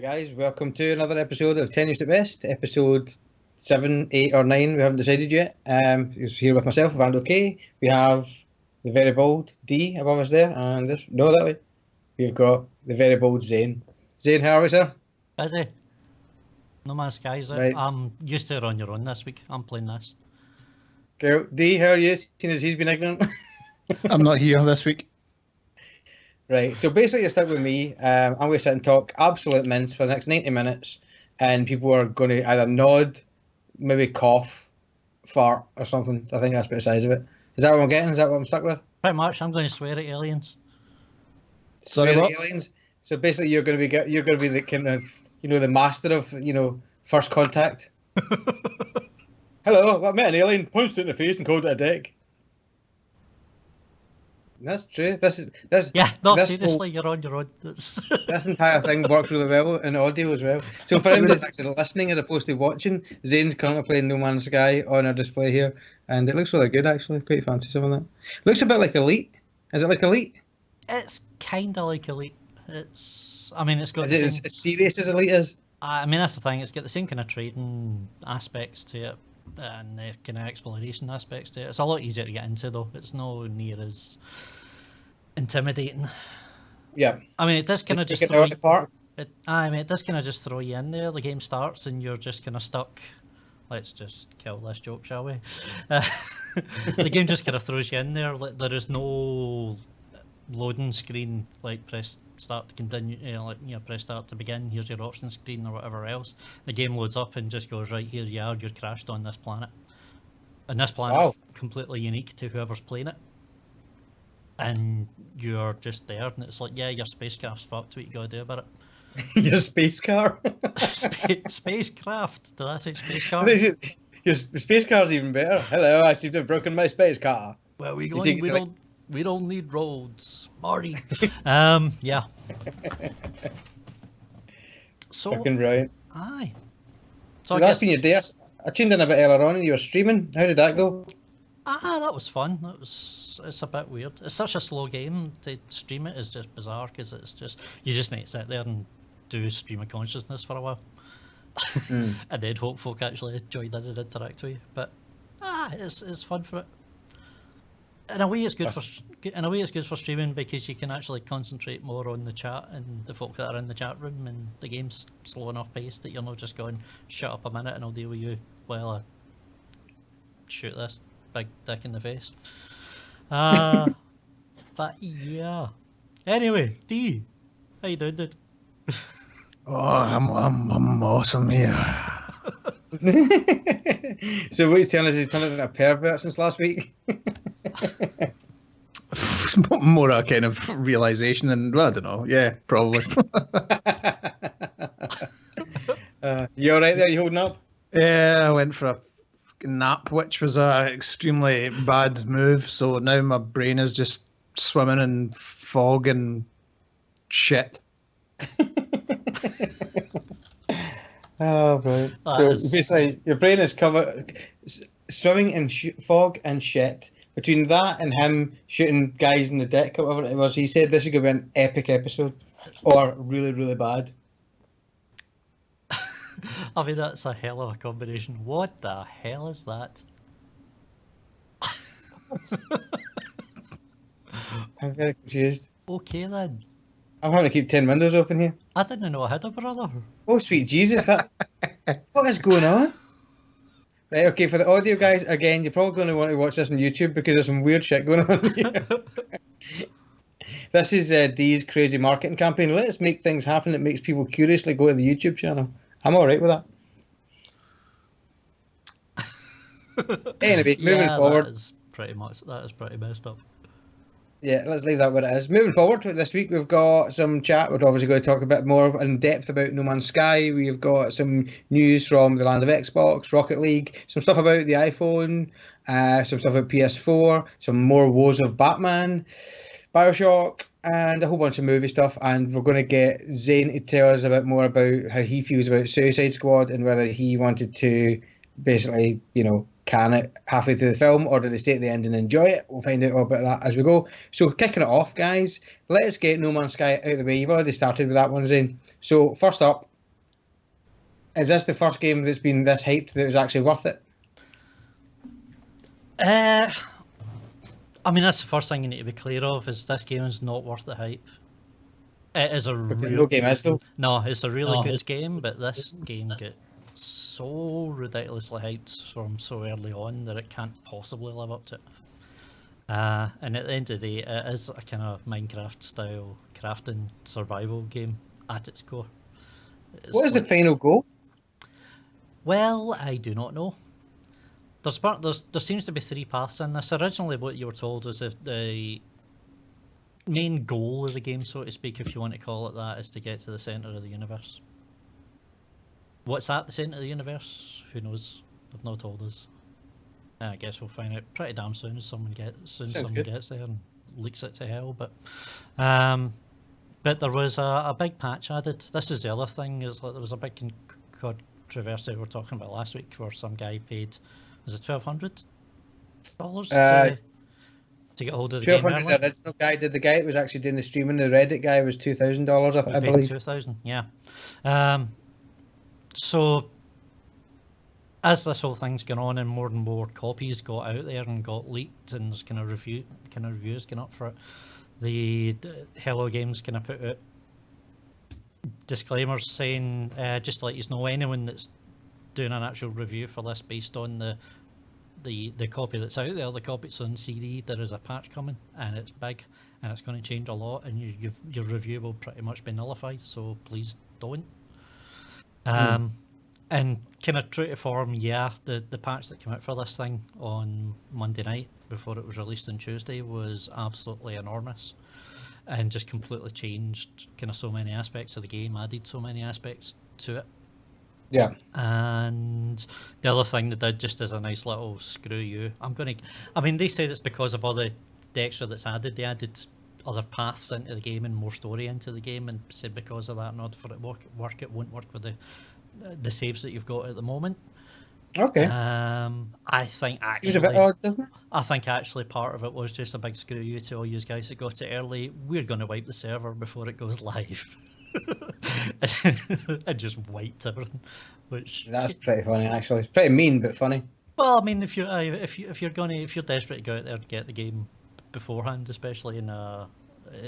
Guys, welcome to another episode of Tenuous at Best, episode 7, 8 or 9, we haven't decided yet. Here with myself, Vando K. We have the very bold D above us there, and that way. We've got the very bold Zane. Zane, how are we, sir? Busy. No Man's Sky is it? Right. I'm used to it on your own this week. I'm playing this. Cool. D, how are you, seeing as he's been ignorant? I'm not here this week. Right, so basically you're stuck with me. I'm going to sit and talk absolute mince for the next 90 minutes, and people are going to either nod, maybe cough, fart, or something. I think that's about the size of it. Is that what I'm getting? Is that what I'm stuck with? Pretty much. I'm going to swear at aliens. Sorry, Swear what? at aliens. So basically you're going to be the kind of, the master of, first contact. Hello, I met an alien, punched it in the face and called it a dick. That's true. Seriously, you're on your own. This entire thing works really well in audio as well. So for anybody that's actually listening as opposed to watching, Zane's currently playing No Man's Sky on our display here, and it looks really good actually. Quite fancy some of that. Looks a bit like Elite. Is it like Elite? It's kind of like Elite. It's got Is the it same... as serious as Elite is? That's the thing. It's got the same kind of trading aspects to it, and the kind of exploration aspects to it. It's a lot easier to get into though. It's no near as intimidating. Yeah. It does kind of just throw it apart. It does kind of just throw you in there. The game starts and you're just kind of stuck. Let's just kill this joke, shall we? The game just kind of throws you in there. Like, there is no loading screen, like press start to continue, press start to begin, here's your option screen or whatever else. The game loads up and just goes, right, here you are, you're crashed on this planet. And this planet is completely unique to whoever's playing it. And you're just there, and it's like, yeah, your spacecraft's fucked, what you gotta do about it? Your space car? Spacecraft? Did I say space car? Your space car's even better. Hello, I seem to have broken my space car. Where are we going? We don't need roads, Marty. Yeah. So, fucking brilliant. Aye. So that's been your day. I tuned in a bit earlier on and you were streaming. How did that go? That was fun. It's a bit weird. It's such a slow game. To stream it is just bizarre because you just need to sit there and do stream of consciousness for a while. And then hope folk actually join in and interact with you. But it's fun for it. In a way, it's good for streaming because you can actually concentrate more on the chat and the folk that are in the chat room, and the game's slow enough paced that you're not just going, shut up a minute and I'll deal with you while I shoot this big dick in the face. But yeah. Anyway, D, how you doing, dude? Oh, I'm awesome here. So what he's telling us, he's turned into a pervert since last week? More a kind of realization than, well, I don't know. Yeah, probably. You alright there? You holding up? Yeah, I went for a nap, which was a extremely bad move. So now my brain is just swimming in fog and shit. Oh, right. So basically, your brain is covered, swimming in fog and shit. Between that and him shooting guys in the dick, or whatever it was, he said this is going to be an epic episode, or really, really bad. That's a hell of a combination. What the hell is that? I'm very confused. Okay then. I'm having to keep 10 windows open here. I didn't know I had a brother. Oh, sweet Jesus, what is going on? Right, okay, for the audio guys, again, you're probably going to want to watch this on YouTube because there's some weird shit going on here. This is Dee's crazy marketing campaign. Let's make things happen that makes people curiously go to the YouTube channel. I'm alright with that. Anyway, moving forward. That is pretty messed up. Yeah, let's leave that where it is. Moving forward, this week we've got some chat. We're obviously going to talk a bit more in depth about No Man's Sky. We've got some news from the land of Xbox, Rocket League, some stuff about the iPhone, some stuff about PS4, some more woes of Batman, Bioshock, and a whole bunch of movie stuff. And we're going to get Zane to tell us a bit more about how he feels about Suicide Squad and whether he wanted to basically, can it halfway through the film, or did they stay at the end and enjoy it? We'll find out all about that as we go. So kicking it off, guys, let's get No Man's Sky out of the way. You've already started with that one, Zane. So first up, Is this the first game that's been this hyped that was actually worth it? I mean, that's the first thing you need to be clear of, is this game is not worth the hype. It is Because no game is, though. No, it's a really good game, but this game gets so ridiculously hyped from so early on that it can't possibly live up to it. And at the end of the day, it is a kind of Minecraft-style crafting survival game at its core. What is the final goal? Well, I do not know. There seems to be 3 paths in this. Originally, what you were told was if the main goal of the game, so to speak, if you want to call it that, is to get to the centre of the universe. What's at the centre of the universe? Who knows? They've not told us. I guess we'll find out pretty damn soon as someone gets there and leaks it to hell. But there was a big patch added. This is the other thing, is like there was a big controversy we were talking about last week where some guy paid, was it $1,200 to get hold of the game early? The original guy did. The guy that was actually doing the streaming, the Reddit guy, was $2,000, I believe. $2,000, yeah. So as this whole thing's gone on and more copies got out there and got leaked, and there's kind of reviews going up for it, the Hello Games kind of put out disclaimers saying, just to let you know, anyone that's doing an actual review for this based on the copy that's out there, the copy that's on CD, there is a patch coming and it's big and it's going to change a lot, and your review will pretty much be nullified, so please don't. And kind of true to form, the patch that came out for this thing on Monday night before it was released on Tuesday was absolutely enormous and just completely changed kind of so many aspects of the game, added so many aspects to it. Yeah. And the other thing they did, just as a nice little screw you, they said it's because of all the extra that's added. They added other paths into the game and more story into the game, and said because of that, in order for it to work, it won't work with the saves that you've got at the moment. Okay. I think actually, seems a bit odd, doesn't it? I think actually part of it was just a big screw you to all you guys that got it early. We're going to wipe the server before it goes live. And just wiped everything, which that's pretty funny. Actually, it's pretty mean but funny. Well, I mean, if you're desperate to go out there and get the game beforehand, especially in a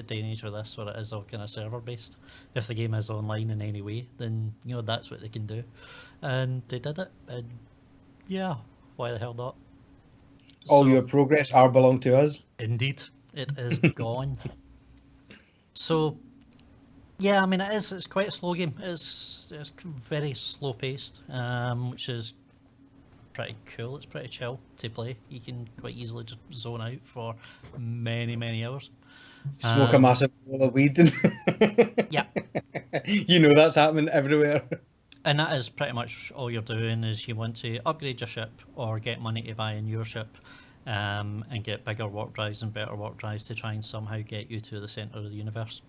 day and age with this, where it is all kind of server based, if the game is online in any way, then that's what they can do, and they did it, and yeah, why the hell not? All your progress belong to us. Indeed, it is gone. So yeah, I mean, it's quite a slow game. It's very slow paced, which is pretty cool. It's pretty chill to play. You can quite easily just zone out for many hours. Smoke a massive bowl of weed. Yeah. That's happening everywhere. And that is pretty much all you're doing, is you want to upgrade your ship or get money to buy a newer ship, and get bigger warp drives and better warp drives to try and somehow get you to the centre of the universe.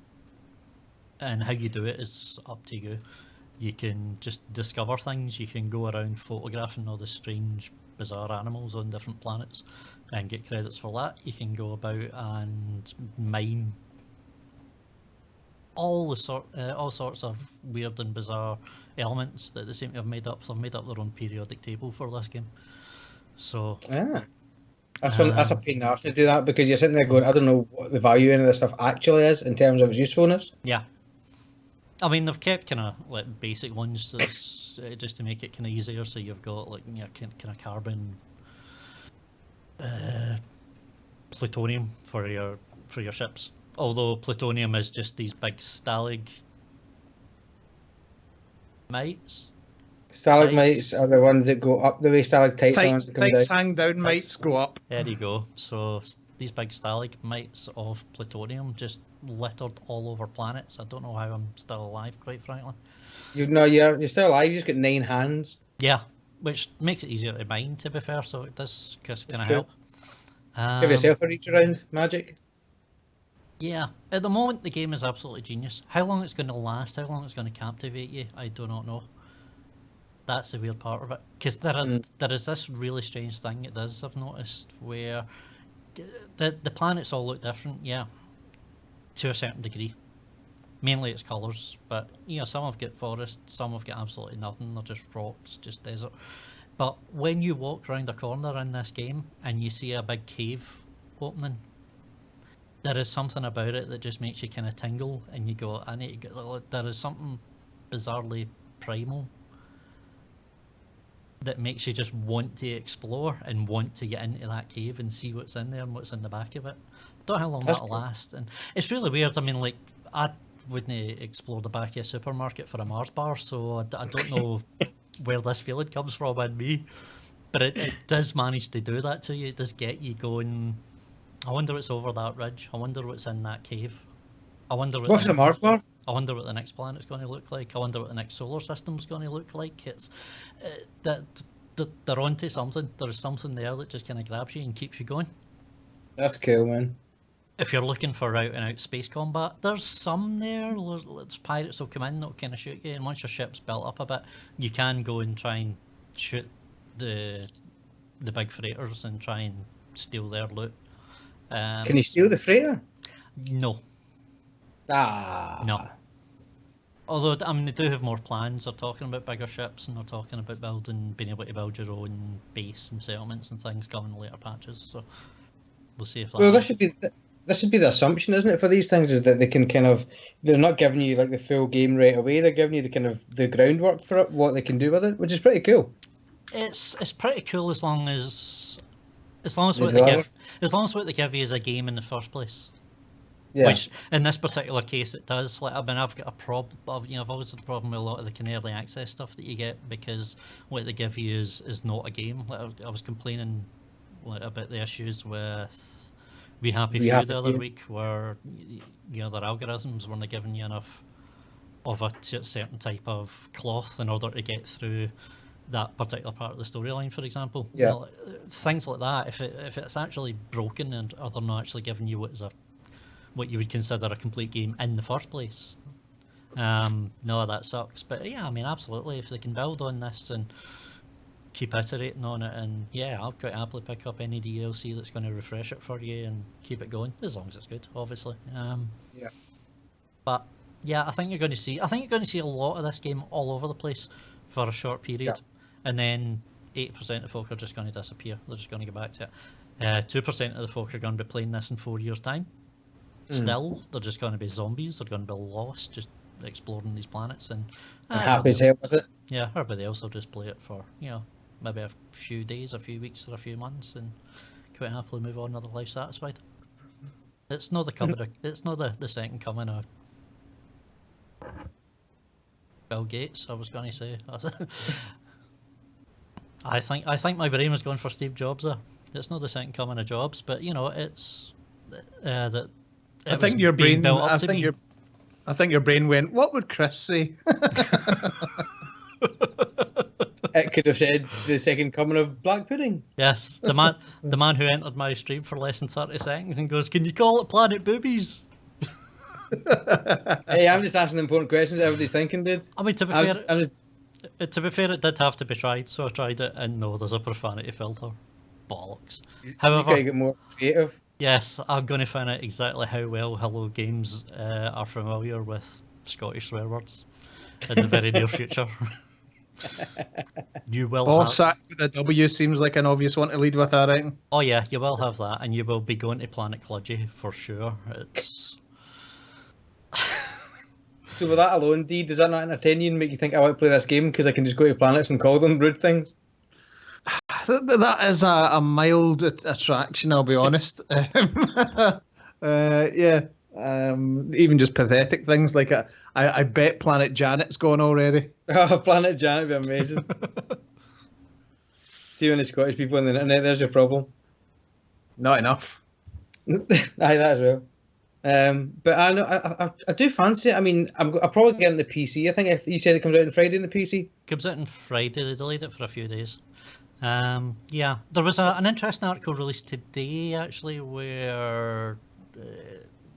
And how you do it is up to you. You can just discover things. You can go around photographing all the strange, bizarre animals on different planets and get credits for that. You can go about and mine all sorts of weird and bizarre elements that they seem to have made up. They've made up their own periodic table for this game. So that's a pain in the arse to do that, because you're sitting there going, I don't know what the value in this stuff actually is in terms of its usefulness. Yeah. I mean, they've kept kind of like basic ones that's, just to make it kind of easier. So you've got like kind of carbon, plutonium for your ships. Although plutonium is just these big stalagmites. Stalagmites are the ones that go up the way. Stalactites are the ones that come down. Hang down, mites go up. There you go. So these big stalagmites of plutonium just littered all over planets. I don't know how I'm still alive, quite frankly. You're still alive. You just got 9 hands. Yeah, which makes it easier to mine, to be fair. So it does kind of help. Give yourself a reach around magic. Yeah, at the moment the game is absolutely genius. How long it's going to last, how long it's going to captivate you, I do not know. That's the weird part of it, because there is this really strange thing it does, I've noticed, where the planets all look different, yeah, to a certain degree. Mainly it's colours, but some have got forest, some have got absolutely nothing. They're just rocks, just desert. But when you walk around a corner in this game and you see a big cave opening, there is something about it that just makes you kind of tingle, and you go, I need to get. There is something bizarrely primal that makes you just want to explore and want to get into that cave and see what's in there and what's in the back of it. Don't know how long That's that'll cool. last, and it's really weird. I mean, like, I wouldn't explore the back of a supermarket for a Mars bar, so I don't know where this feeling comes from in me, but it does manage to do that to you. It does get you going. I wonder what's over that ridge. I wonder what's in that cave. I wonder what What's a Mars bar? I wonder what the next planet's going to look like. I wonder what the next solar system's going to look like. It's that they're onto something. There's something there that just kind of grabs you and keeps you going. That's cool, man. If you're looking for out and out space combat, there's some there. There's pirates will come in, they'll kind of shoot you, and once your ship's built up a bit, you can go and try and shoot the big freighters and try and steal their loot. Can you steal the freighter? No. No. Although, I mean, they do have more plans. They're talking about bigger ships, and they're talking about being able to build your own base and settlements and things coming in later patches. So we'll see if that. Well, this should be the assumption, isn't it, for these things, is that they can they're not giving you like the full game right away. They're giving you the groundwork for it, what they can do with it, which is pretty cool. It's pretty cool as long as what they give you is a game in the first place. Yeah. Which in this particular case it does. Like, I mean, I've got a problem. I've always had a problem with a lot of the kind of early access stuff that you get, because what they give you is not a game. Like, I was complaining about the issues with Be Happy Few the other week, where their algorithms weren't giving you enough of a certain type of cloth in order to get through that particular part of the storyline, for example. Yeah. Things like that. If it's actually broken and or they're not actually giving you what you would consider a complete game in the first place, no, that sucks. But yeah, I mean, absolutely, if they can build on this and keep iterating on it, and yeah, I'll quite happily pick up any DLC that's going to refresh it for you and keep it going, as long as it's good, obviously. Yeah. But yeah, I think you're going to see a lot of this game all over the place for a short period, and then 8% of folk are just going to disappear. They're just going to go back to it. 2% of the folk are going to be playing this in 4 years' time. Still, they're just going to be zombies. They're going to be lost, just exploring these planets, and happy as hell with it. Yeah, everybody else will just play it for maybe a few days, a few weeks, or a few months, and quite happily move on with their life satisfied. It's not it's not the second coming of Bill Gates. I was going to say. I think my brain was going for Steve Jobs there. It's not the second coming of Jobs, but it's that. I think your brain. I think your brain went, "What would Chris say?" It could have said the second coming of Black Pudding. Yes, the man who entered my stream for less than 30 seconds and goes, "Can you call it Planet Boobies?" Hey, I'm just asking important questions everybody's thinking, dude. I mean, to be fair, it did have to be tried, so I tried it, and no, there's a profanity filter. Bollocks. However, you gotta get more creative. Yes, I'm going to find out exactly how well Hello Games are familiar with Scottish swear words in the very near future. You will Bossack with a W seems like an obvious one to lead with, I reckon. Oh yeah, you will have that, and you will be going to Planet Cludgy for sure. It's So with that alone, D, does that not entertain you and make you think I want to play this game because I can just go to planets and call them rude things? That is a mild attraction, I'll be honest. Yeah. Even just pathetic things like I bet Planet Janet's gone already. Oh, Planet Janet would be amazing. Too many Scottish people on the internet, there's your problem. Not enough. Aye, that as well. But I know I do fancy it. I mean, I'll probably get on the PC. I think you said it comes out on Friday on the PC. Comes out on Friday. They delayed it for a few days. Yeah, there was an interesting article released today actually where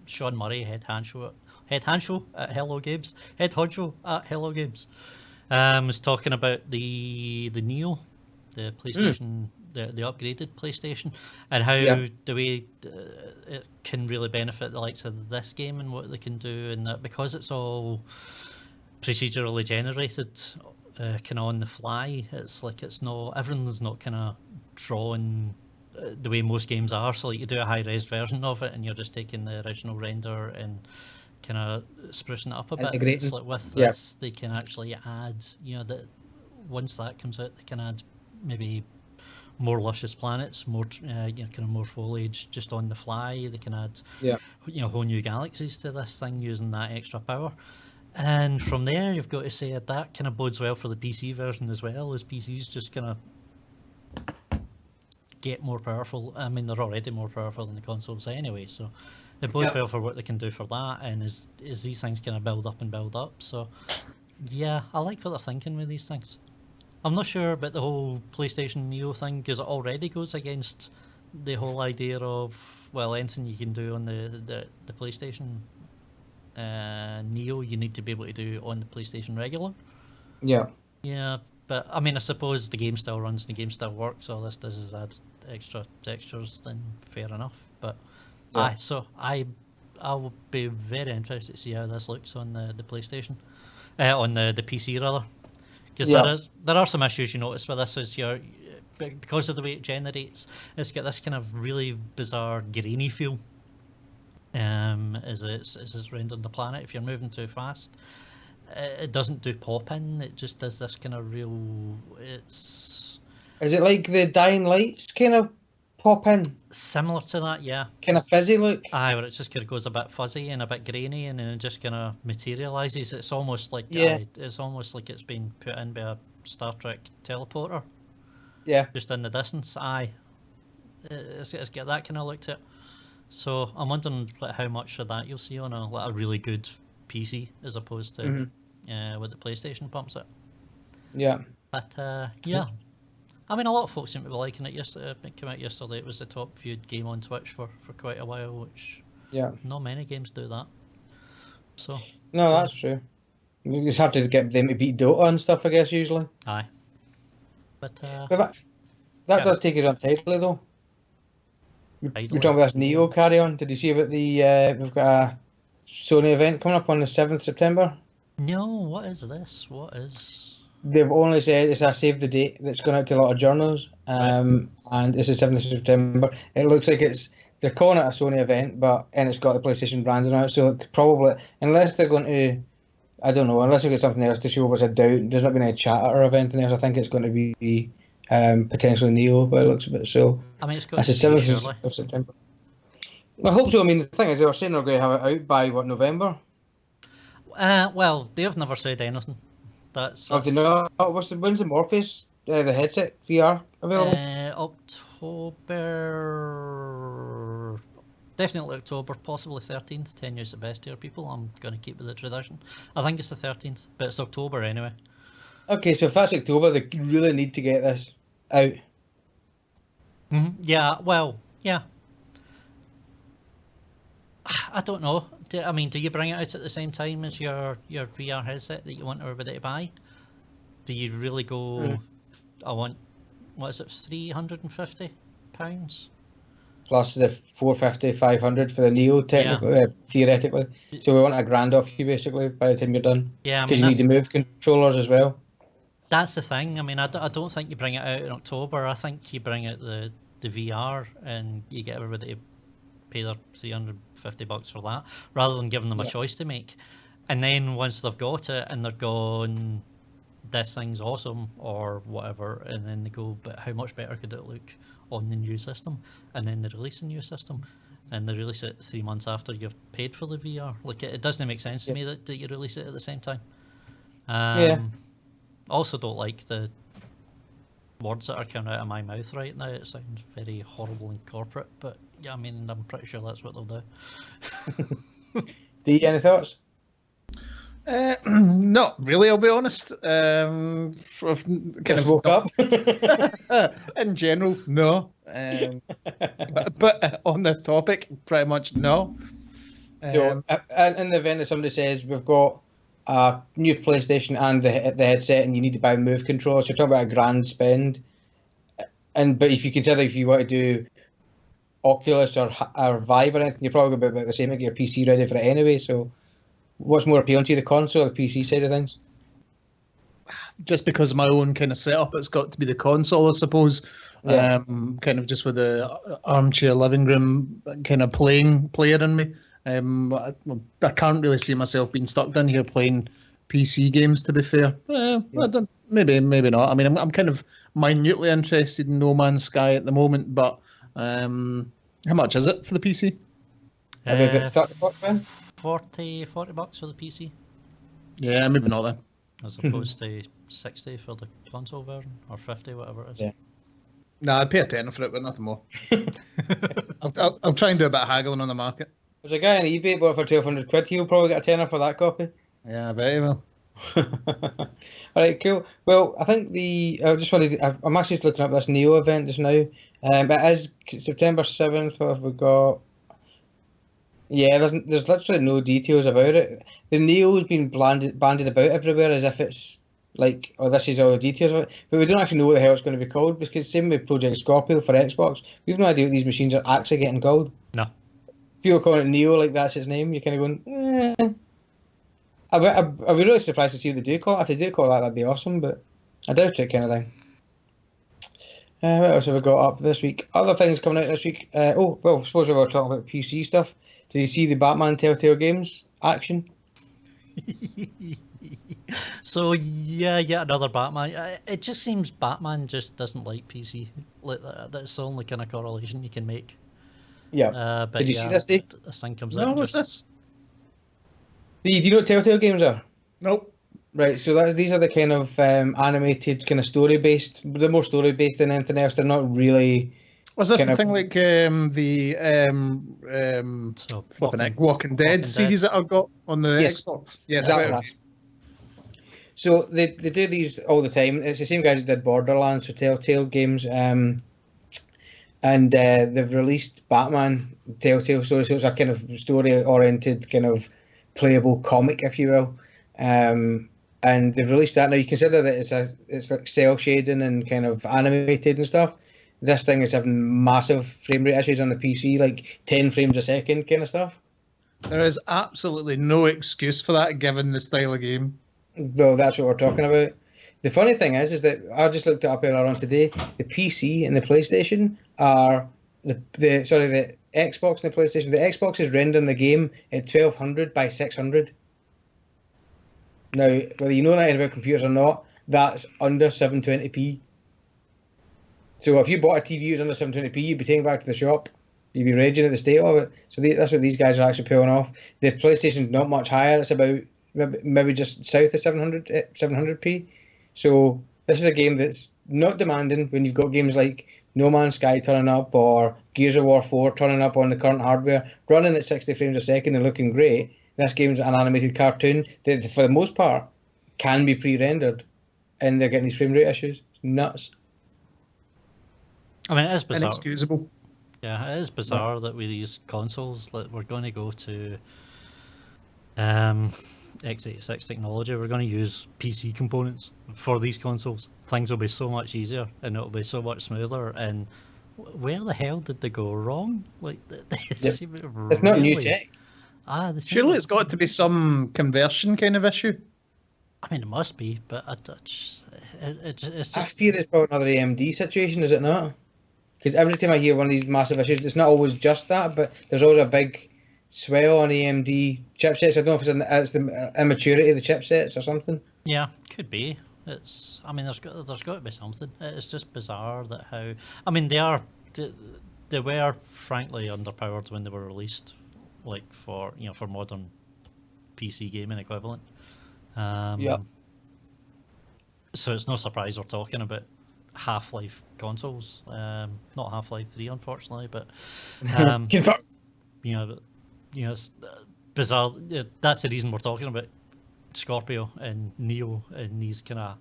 Sean Murray, head honcho at Hello Games, was talking about the Neo, the PlayStation, the upgraded PlayStation, and how the way it can really benefit the likes of this game and what they can do, and that because it's all procedurally generated, kind of on the fly. It's like it's not everything's not kind of drawn the way most games are. So like you do a high res version of it, and you're just taking the original render and kind of sprucing it up a bit. It's like with this, they can actually add, that once that comes out, they can add maybe more luscious planets, more kind of more foliage just on the fly. They can add whole new galaxies to this thing using that extra power. And from there, you've got to say that kind of bodes well for the PC version as well, as PCs just kind of get more powerful. I mean, they're already more powerful than the consoles anyway, so it bodes well for what they can do for that. And as these things kind of build up. So yeah, I like what they're thinking with these things. I'm not sure about the whole PlayStation Neo thing, because it already goes against the whole idea of, well, anything you can do on the PlayStation Neo, you need to be able to do on the PlayStation regular. Yeah, but I mean, I suppose the game still runs and the game still works. All this does is add extra textures, then fair enough. But I will be very interested to see how this looks on the PlayStation, on the PC rather, because there are some issues you notice with this. Is because of the way it generates, it's got this kind of really bizarre grainy feel. As it's rendering the planet. If you're moving too fast, it doesn't do pop in. It just does this kind of real. Is it like the Dying Lights kind of pop in? Similar to that, yeah. Kind of fizzy look. Aye, where it just kind of goes a bit fuzzy and a bit grainy, and then it just kind of materializes. It's almost like it's almost like it's been put in by a Star Trek teleporter. Yeah. Just in the distance. Aye. It's got that kind of look to it. So I'm wondering how much of that you'll see on a really good PC as opposed to with the PlayStation pumps it. Yeah. But yeah, I mean, a lot of folks seem to be liking it. It came out yesterday. It was the top viewed game on Twitch for quite a while, which not many games do that. So no, that's true. You just have to get them to beat Dota and stuff, I guess, usually. Aye. But that does take us untidily though. We're talking about this Neo carry on. Did you see about the we've got a Sony event coming up on the 7th September? No, what is this? What is... They've only said it's a save the date that's gone out to a lot of journals, and it's the 7th of September. It looks like they're calling it a Sony event, and it's got the PlayStation branding on it, so it probably, unless they're going to, I don't know, unless they get something else to show, which I doubt, there's not been any chat or anything else. I think it's going to be potentially Neo, but it looks a bit so. I mean, it's got the 7th of September. I hope so. I mean, the thing is, they were saying they're going to have it out by November? Well, they've never said anything. That's when's the Morpheus, the headset VR available? October. Definitely October, possibly 13th. Tenuous the best here, people. I'm going to keep with the tradition. I think it's the 13th, but it's October anyway. Okay, so if that's October, they really need to get this out. Yeah, well, yeah. I don't know. Do you bring it out at the same time as your VR headset that you want everybody to buy? Do you really go, I want, what is it, £350? Plus the 450, 500 for the Neo, theoretically. So we want $1,000 off you, basically, by the time you're done. Yeah, because you need to move controllers as well. That's the thing. I mean, I don't think you bring it out in October. I think you bring out the VR and you get everybody to pay their $350 for that, rather than giving them a choice to make. And then once they've got it and they're gone, this thing's awesome or whatever, and then they go, but how much better could it look on the new system? And then they release a new system and they release it 3 months after you've paid for the VR. Like, it doesn't make sense to me that you release it at the same time. Also don't like the words that are coming out of my mouth right now. It sounds very horrible and corporate, but yeah, I mean, I'm pretty sure that's what they'll do. Do you any thoughts? Not really, I'll be honest. Just woke up. In general, no. But on this topic, pretty much no. So, in the event that somebody says we've got a new PlayStation and the headset, and you need to buy Move controllers, so you're talking about a grand spend. but if you consider if you want to do Oculus or Vive or anything, you're probably going to be about the same to get your PC ready for it anyway. So, what's more appealing to you, the console or the PC side of things? Just because of my own kind of setup, it's got to be the console, I suppose. Yeah. Kind of just with the armchair living room kind of player in me. I can't really see myself being stuck down here playing PC games. To be fair, I don't, maybe not. I mean, I'm kind of minutely interested in No Man's Sky at the moment, but how much is it for the PC? About 30 bucks, man. 40 bucks for the PC, Yeah, maybe not then. as opposed to 60 for the console version, or 50, whatever it is. Yeah. Nah, I'd pay a tenner for it, but nothing more. I'll try and do a bit of haggling on the market. There's a guy on eBay bought it for 1,200 quid. He'll probably get a tenner for that copy. Yeah, I bet he will. All right, cool. Well, I think I'm actually just looking up this Neo event just now. It is September 7th. What have we got? Yeah, there's literally no details about it. The Neo's been bandied about everywhere as if it's like, oh, this is all the details of it. But we don't actually know what the hell it's going to be called, because same with Project Scorpio for Xbox, we've no idea what these machines are actually getting called. No. People calling it Neo like that's its name, you're kind of going, eh. I'd be really surprised to see what they do call it. If they do call it that, that'd be awesome, but I doubt it, kind of thing. What else have we got up this week? Other things coming out this week. I suppose we were talking about PC stuff. Did you see the Batman Telltale games action? So yeah, another Batman. It just seems Batman just doesn't like PC. Like that's the only kind of correlation you can make. Yeah. But Did you see this, Dave? This thing comes No, out. what's this? Do you know what Telltale games are? Nope. Right, so these are the kind of animated, kind of story-based. They're more story-based than anything else. They're not really... Was this kind the of- thing like So Walking Dead series that I've got on the Yes. Xbox? Yes, Exactly. right. So they do these all the time. It's the same guys that did Borderlands, so Telltale games. And they've released Batman Telltale stories, so it's a kind of story-oriented, kind of playable comic, if you will. And they've released that now. You consider that it's like cell shading and kind of animated and stuff. This thing is having massive frame rate issues on the PC, like 10 frames a second kind of stuff. There is absolutely no excuse for that given the style of game. Well, that's what we're talking about. The funny thing is that I just looked it up earlier on today. The PC and the PlayStation are the Xbox and the PlayStation. The Xbox is rendering the game at 1200 by 600. Now, whether you know anything about computers or not, that's under 720p. So if you bought a TV that was under 720p, you'd be taking it back to the shop. You'd be raging at the state of it. So that's what these guys are actually pulling off. The PlayStation's not much higher. It's about maybe just south of 700p. So this is a game that's not demanding when you've got games like No Man's Sky turning up or Gears of War 4 turning up on the current hardware, running at 60 frames a second and looking great. This game's an animated cartoon that, for the most part, can be pre-rendered, and they're getting these frame rate issues. It's nuts. I mean, it is bizarre. Inexcusable. Yeah, it is bizarre that with these consoles, like, we're going to go to x86 technology. We're going to use PC components for these consoles. Things will be so much easier, and it'll be so much smoother. And where the hell did they go wrong? Like, It's not new tech. Surely it's got to be some conversion kind of issue. I mean, it must be, but it's just... I fear it's probably another AMD situation, is it not? Because every time I hear one of these massive issues, it's not always just that, but there's always a big swell on AMD chipsets. I don't know if it's the immaturity of the chipsets or something. Yeah, could be. I mean, there's got to be something. It's just bizarre that how... I mean, they were frankly underpowered when they were released, like for modern PC gaming equivalent. Yeah. So it's no surprise we're talking about Half-Life consoles. Not Half-Life 3, unfortunately, but it's bizarre. That's the reason we're talking about Scorpio and Neo and these kind of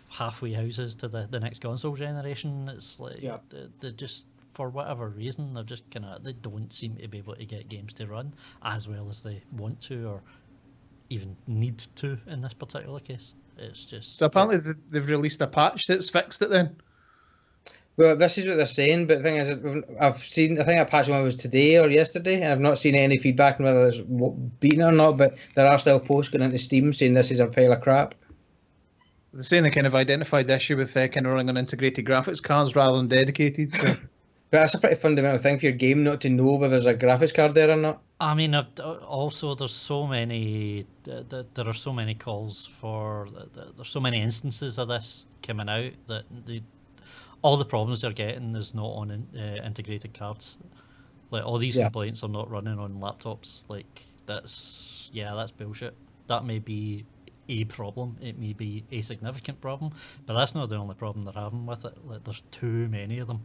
halfway houses to the next console generation. It's like they just, for whatever reason, they don't seem to be able to get games to run as well as they want to or even need to in this particular case. It's just... So apparently they've released a patch that's fixed it then? Well, this is what they're saying, but the thing is, I've seen. I think a patch one was today or yesterday, and I've not seen any feedback on whether it's beaten or not. But there are still posts going into Steam saying this is a pile of crap. They're saying they kind of identified the issue with kind of running on integrated graphics cards rather than dedicated. So. But that's a pretty fundamental thing for your game not to know whether there's a graphics card there or not. I mean, also there's so many. There are so many calls for. There's so many instances of this coming out that all the problems they're getting is not on integrated cards. Like all these complaints are not running on laptops. Like that's bullshit. That may be a problem. It may be a significant problem, but that's not the only problem they're having with it. Like there's too many of them.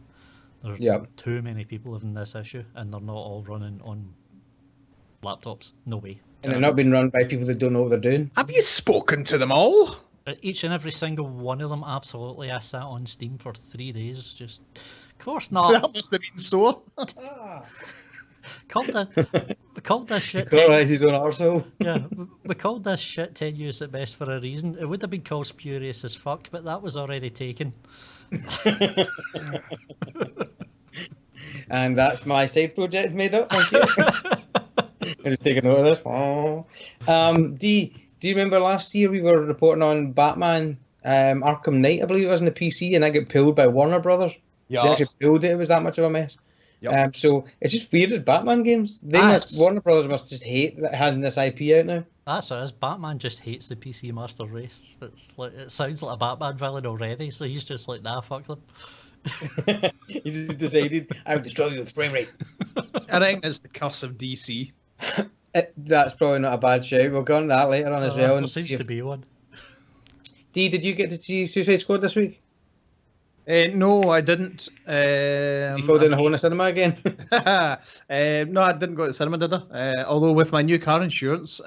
There's too many people having this issue, and they're not all running on laptops. No way. And they're not being run by people that don't know what they're doing. Have you spoken to them all? Each and every single one of them, absolutely. I sat on Steam for 3 days. Just, of course not. That must have been sore. We called this shit. Colorise his own arsehole. Yeah, we called this shit tenuous at best for a reason. It would have been called spurious as fuck, but that was already taken. And that's my side project made up. Thank you. I'm just taking note of this. Oh. Do you remember last year we were reporting on Batman Arkham Knight, I believe it was, on the PC, and I got pulled by Warner Brothers? Yeah. They actually pulled it. It was that much of a mess. Yep. So it's just weird as Batman games. Warner Brothers must just hate that having this IP out now. That's what it is. Batman just hates the PC master race. It sounds like a Batman villain already, so he's just like, nah, fuck them. He's just decided, I'll destroy you with frame rate. I think it's the curse of DC. That's probably not a bad shout. We'll go on that later on as well. There seems to be one. Dee, did you get to see Suicide Squad this week? No, I didn't. You fall down a hole in the cinema again? No, I didn't go to the cinema, did I? Although with my new car insurance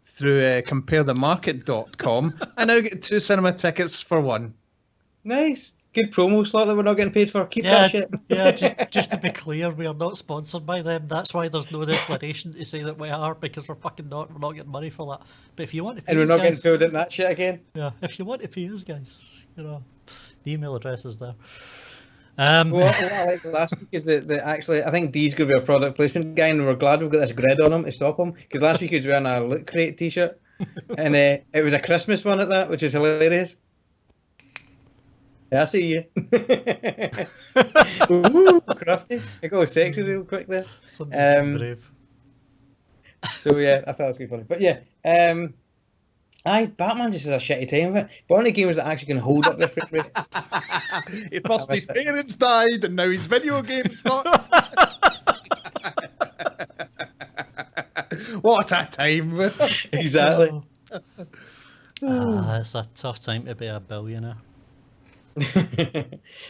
through comparethemarket.com, I now get 2 cinema tickets for 1. Nice. Good promo slot that we're not getting paid for. Keep that shit. Just to be clear, we are not sponsored by them. That's why there's no declaration to say that we are, because we're fucking not. We're not getting money for that. But if you want to pay and we're us, not guys, getting filled in that shit again. Yeah, if you want to pay us, guys, the email address is there. What I liked last week is that actually, I think Dee's going to be a product placement guy, and we're glad we've got this grid on him to stop him. Because last week he was wearing a Loot Crate t-shirt, and it was a Christmas one at that, which is hilarious. Yeah, I see you. Ooh, crafty. I go sexy real quick there. Brave. So yeah, I thought it was quite funny. But yeah, Batman just has a shitty time of it. But only games that actually can hold up the frame rate. First his parents died, and now his video games fucked. What a time! Exactly. It's a tough time to be a billionaire.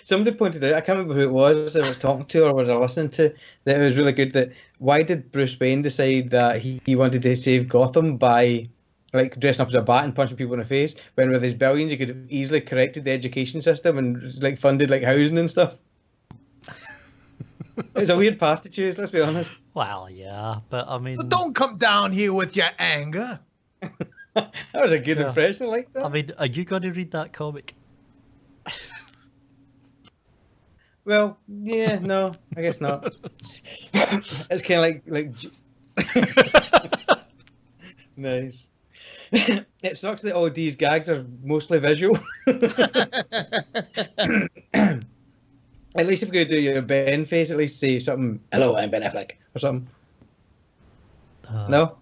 Somebody pointed out, I can't remember who it was I was talking to or was I listening to, that it was really good that why did Bruce Wayne decide that he wanted to save Gotham by like dressing up as a bat and punching people in the face, when with his billions he could have easily corrected the education system and like funded like housing and stuff. It's a weird path to choose, let's be honest. Well, yeah, but I mean, So don't come down here with your anger. That was a good impression, I like that. I mean, are you going to read that comic? Well, yeah, no, I guess not. It's kind of like nice. It sucks that all these gags are mostly visual. At least if you do your Ben face, at least say something, hello, I'm Ben Affleck, or something. No?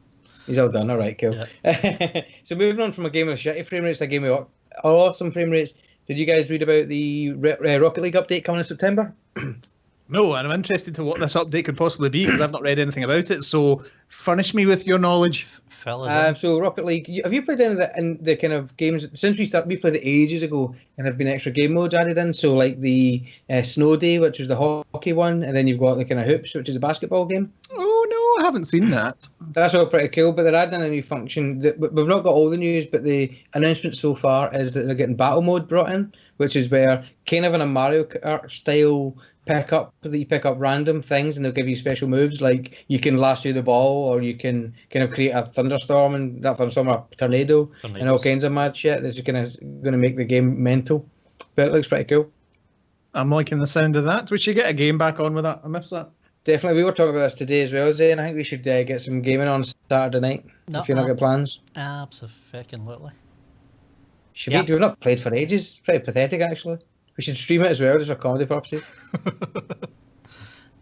He's all done, alright, cool. Yeah. So moving on from a game of shitty frame rates to a game of awesome frame rates, did you guys read about the Rocket League update coming in September? No, and I'm interested to what this update could possibly be, because I've not read anything about it, so furnish me with your knowledge. So Rocket League, have you played any of the kind of games since we played it ages ago, and there have been extra game modes added in, so like the Snow Day, which is the hockey one, and then you've got the kind of Hoops, which is a basketball game. Oh no, I haven't seen that. That's all pretty cool, but they're adding a new function. We've not got all the news, but the announcement so far is that they're getting battle mode brought in, which is where kind of in a Mario Kart style pick up random things, and they'll give you special moves, like you can lasso the ball, or you can kind of create a thunderstorm, and that thunderstorm a tornado, and all kinds of mad shit that's going to make the game mental. But it looks pretty cool. I'm liking the sound of that. We should get a game back on with that. I missed that. Definitely, we were talking about this today as well, Zane. I think we should get some gaming on Saturday night if you're not got plans. Absolutely. Should we? We've not played for ages. It's pretty pathetic, actually. We should stream it as well, just for comedy purposes.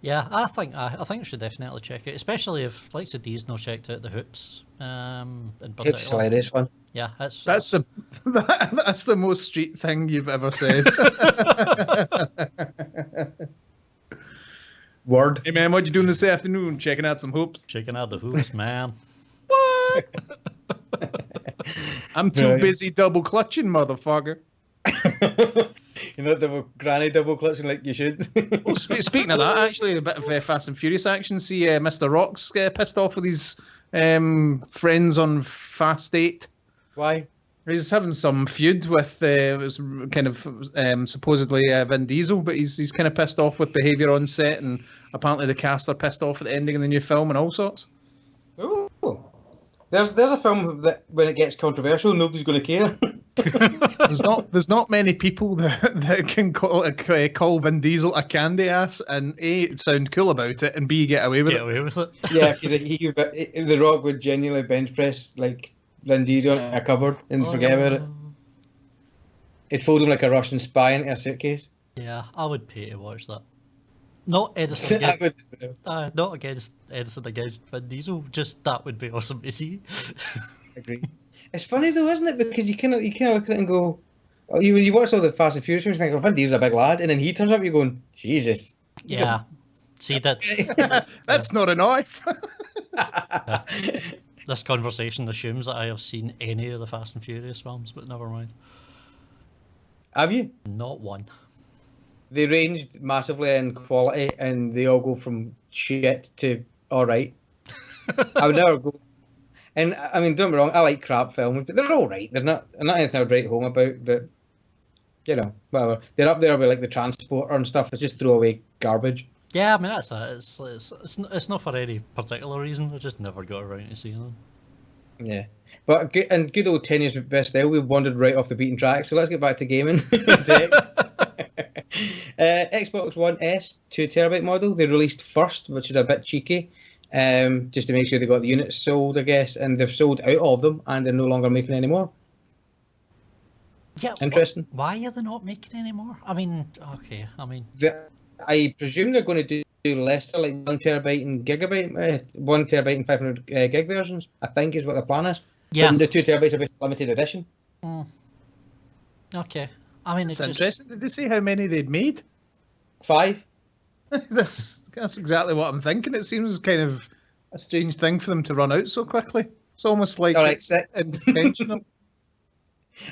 Yeah, I think we should definitely check it, especially if, like D's not checked out the Hoops. In particular. It's hilarious fun. Yeah, that's the most street thing you've ever said. Word. Hey man, what you doing this afternoon? Checking out some hoops. Checking out the hoops, man. What? I'm too busy double clutching, motherfucker. You're not granny double clutching like you should. Well, speaking of that, actually, a bit of Fast and Furious action. See, Mr. Rock's pissed off with his friends on Fast 8. Why? He's having some feud with it was kind of supposedly Vin Diesel, but he's kind of pissed off with behaviour on set, and apparently the cast are pissed off at the ending of the new film and all sorts. Oh, there's a film that when it gets controversial, nobody's going to care. There's not many people that can call Vin Diesel a candy ass and A, sound cool about it, and B, get away with it. Yeah, because The Rock would genuinely bench press like Vin Diesel in a cupboard and forget about it. It'd fold him like a Russian spy into a suitcase. Yeah, I would pay to watch that. Not Edison not against Edison against Vin Diesel. Just that would be awesome to see. Agree. It's funny though, isn't it? Because you kind of look at it and go, when you watch all the Fast and Furious films, you think, "Oh, Vin Diesel's a big lad," and then he turns up, you're going, "Jesus." Yeah. See that? That's not a knife. This conversation assumes that I have seen any of the Fast and Furious films, but never mind. Have you? Not one. They ranged massively in quality, and they all go from shit to all right. I would never go. And I mean, don't get me wrong, I like crap films, but they're all right. They're not anything I'd write home about, but you know, whatever. They're up there with like The Transporter and stuff. It's just throwaway garbage. Yeah, I mean that's it. It's not for any particular reason. I just never got around to seeing them. Yeah, but good old Tenuous best style. We've wandered right off the beaten track, so let's get back to gaming. Xbox One S 2TB model they released first, which is a bit cheeky, just to make sure they got the units sold, I guess, and they've sold out of them, and they're no longer making any more. Yeah, interesting. Why are they not making any more? I mean, okay, I presume they're going to do less, like 1TB and gigabyte, 1TB and 500 gig versions. I think is what the plan is. Yeah, but the 2TB are basically limited edition. Okay. I mean, it's interesting. Did they say how many they'd made? 5. That's exactly what I'm thinking. It seems kind of a strange thing for them to run out so quickly. It's almost like intentional.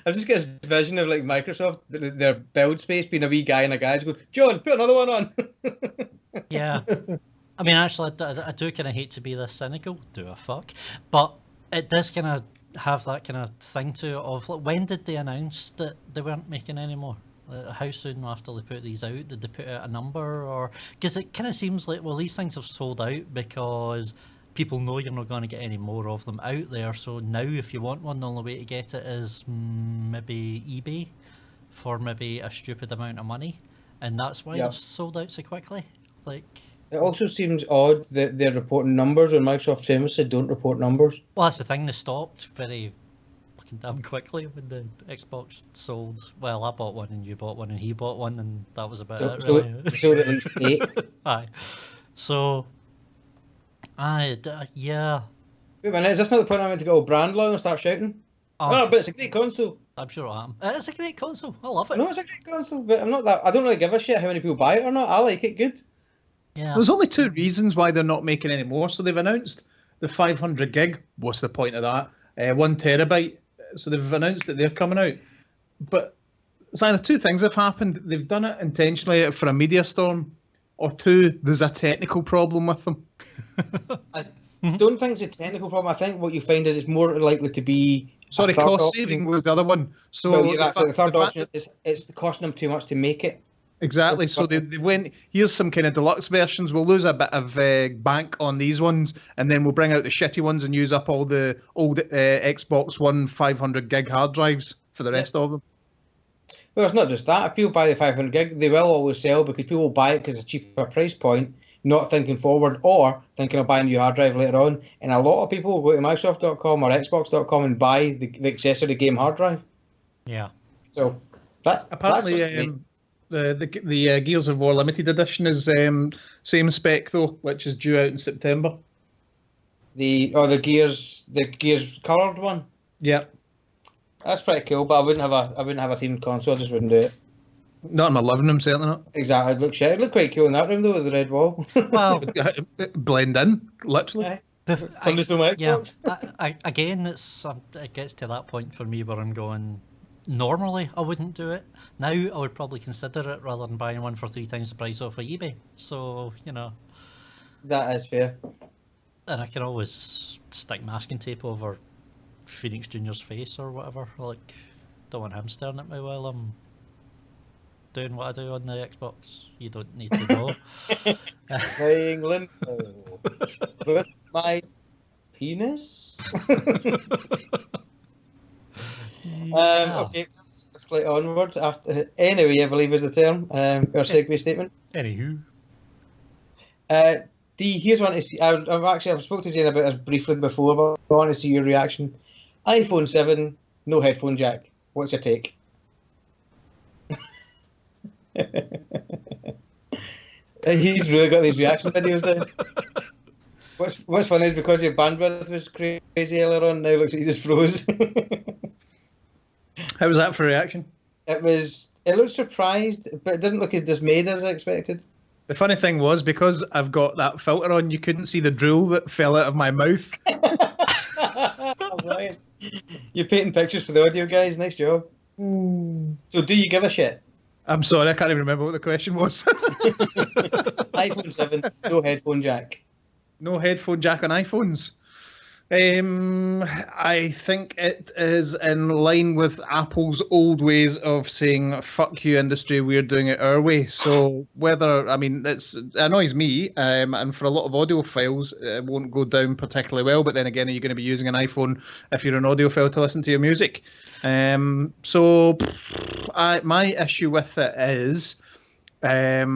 I've just got this vision of like Microsoft, their build space being a wee guy and a guy just going, "John, put another one on." Yeah. I mean, actually, I do kind of hate to be this cynical. Do a fuck. But it does kind of have that kind of thing to it of like, when did they announce that they weren't making any more? How soon after they put these out did they put out a number? Or because it kind of seems like, well, these things have sold out because people know you're not going to get any more of them out there. So now if you want one, the only way to get it is maybe eBay for maybe a stupid amount of money, and that's why they've sold out so quickly. Like, it also seems odd that they're reporting numbers when Microsoft famously don't report numbers. Well, that's the thing, they stopped very fucking damn quickly when the Xbox sold. Well, I bought one and you bought one and he bought one, and that was about it, really. So sold at least 8. Aye. So, yeah. Wait a minute, is this not the point I meant to go brand law and start shouting? But it's a great console. I'm sure I am. It's a great console. I love it. No, it's a great console, but I don't really give a shit how many people buy it or not. I like it good. Yeah. There's only 2 reasons why they're not making any more. So they've announced the 500 gig. What's the point of that? 1TB. So they've announced that they're coming out. But it's either 2 things have happened. They've done it intentionally for a media storm, or 2, there's a technical problem with them. I don't think it's a technical problem. I think what you find is it's more likely to be... Sorry, cost saving was the other one. So well, yeah, the third option is it's costing them too much to make it. Exactly. So they went, here's some kind of deluxe versions. We'll lose a bit of bank on these ones, and then we'll bring out the shitty ones and use up all the old Xbox One 500 gig hard drives for the rest of them. Well, it's not just that. If people buy the 500 gig, they will always sell because people will buy it because it's a cheaper price point, not thinking forward or thinking of buying a new hard drive later on. And a lot of people will go to Microsoft.com or Xbox.com and buy the accessory game hard drive. Yeah. So apparently that's the Gears of War limited edition is same spec though, which is due out in September. the Gears coloured one. Yeah. That's pretty cool, but I wouldn't have a themed console. I just wouldn't do it. Not in my living room, certainly not. Exactly, it'd look shit. It'd look quite cool in that room though with the red wall. Well, blend in, literally. Somebody's from Xbox. Again, it gets to that point for me where I'm going. Normally, I wouldn't do it. Now, I would probably consider it rather than buying one for 3 times the price off of eBay. So, That is fair. and I can always stick masking tape over Phoenix Junior's face or whatever. Like, don't want him staring at me while I'm doing what I do on the Xbox. You don't need to know. Playing Limbo with my penis. Okay, let's play onwards. Anyway, I believe is the term. Our segue statement. Anywho. D, here's one to see. I've spoken to Zane about this briefly before, but I want to see your reaction. iPhone 7, no headphone jack. What's your take? He's really got these reaction videos down. What's funny is because your bandwidth was crazy earlier on, now it looks like you just froze. How was that for a reaction? It looked surprised, but it didn't look as dismayed as I expected. The funny thing was, because I've got that filter on, you couldn't see the drool that fell out of my mouth. Right. You're painting pictures for the audio guys, nice job. So do you give a shit? I'm sorry, I can't even remember what the question was. iPhone 7, no headphone jack. No headphone jack on iPhones. I think it is in line with Apple's old ways of saying "fuck you, industry, we're doing it our way." So it annoys me, and for a lot of audiophiles, it won't go down particularly well. But then again, are you going to be using an iPhone if you're an audiophile to listen to your music? My issue with it is. I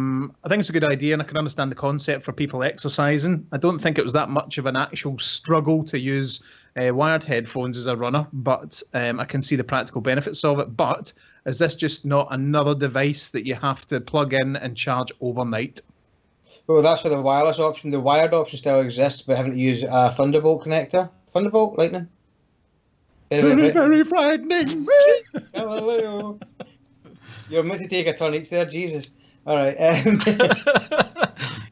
think it's a good idea, and I can understand the concept for people exercising. I don't think it was that much of an actual struggle to use wired headphones as a runner, but I can see the practical benefits of it. But is this just not another device that you have to plug in and charge overnight? Well, that's for the wireless option. The wired option still exists, but having to use a Thunderbolt connector. Thunderbolt, lightning. Very frightening. Galileo. You're meant to take a turn each there, Jesus. All right.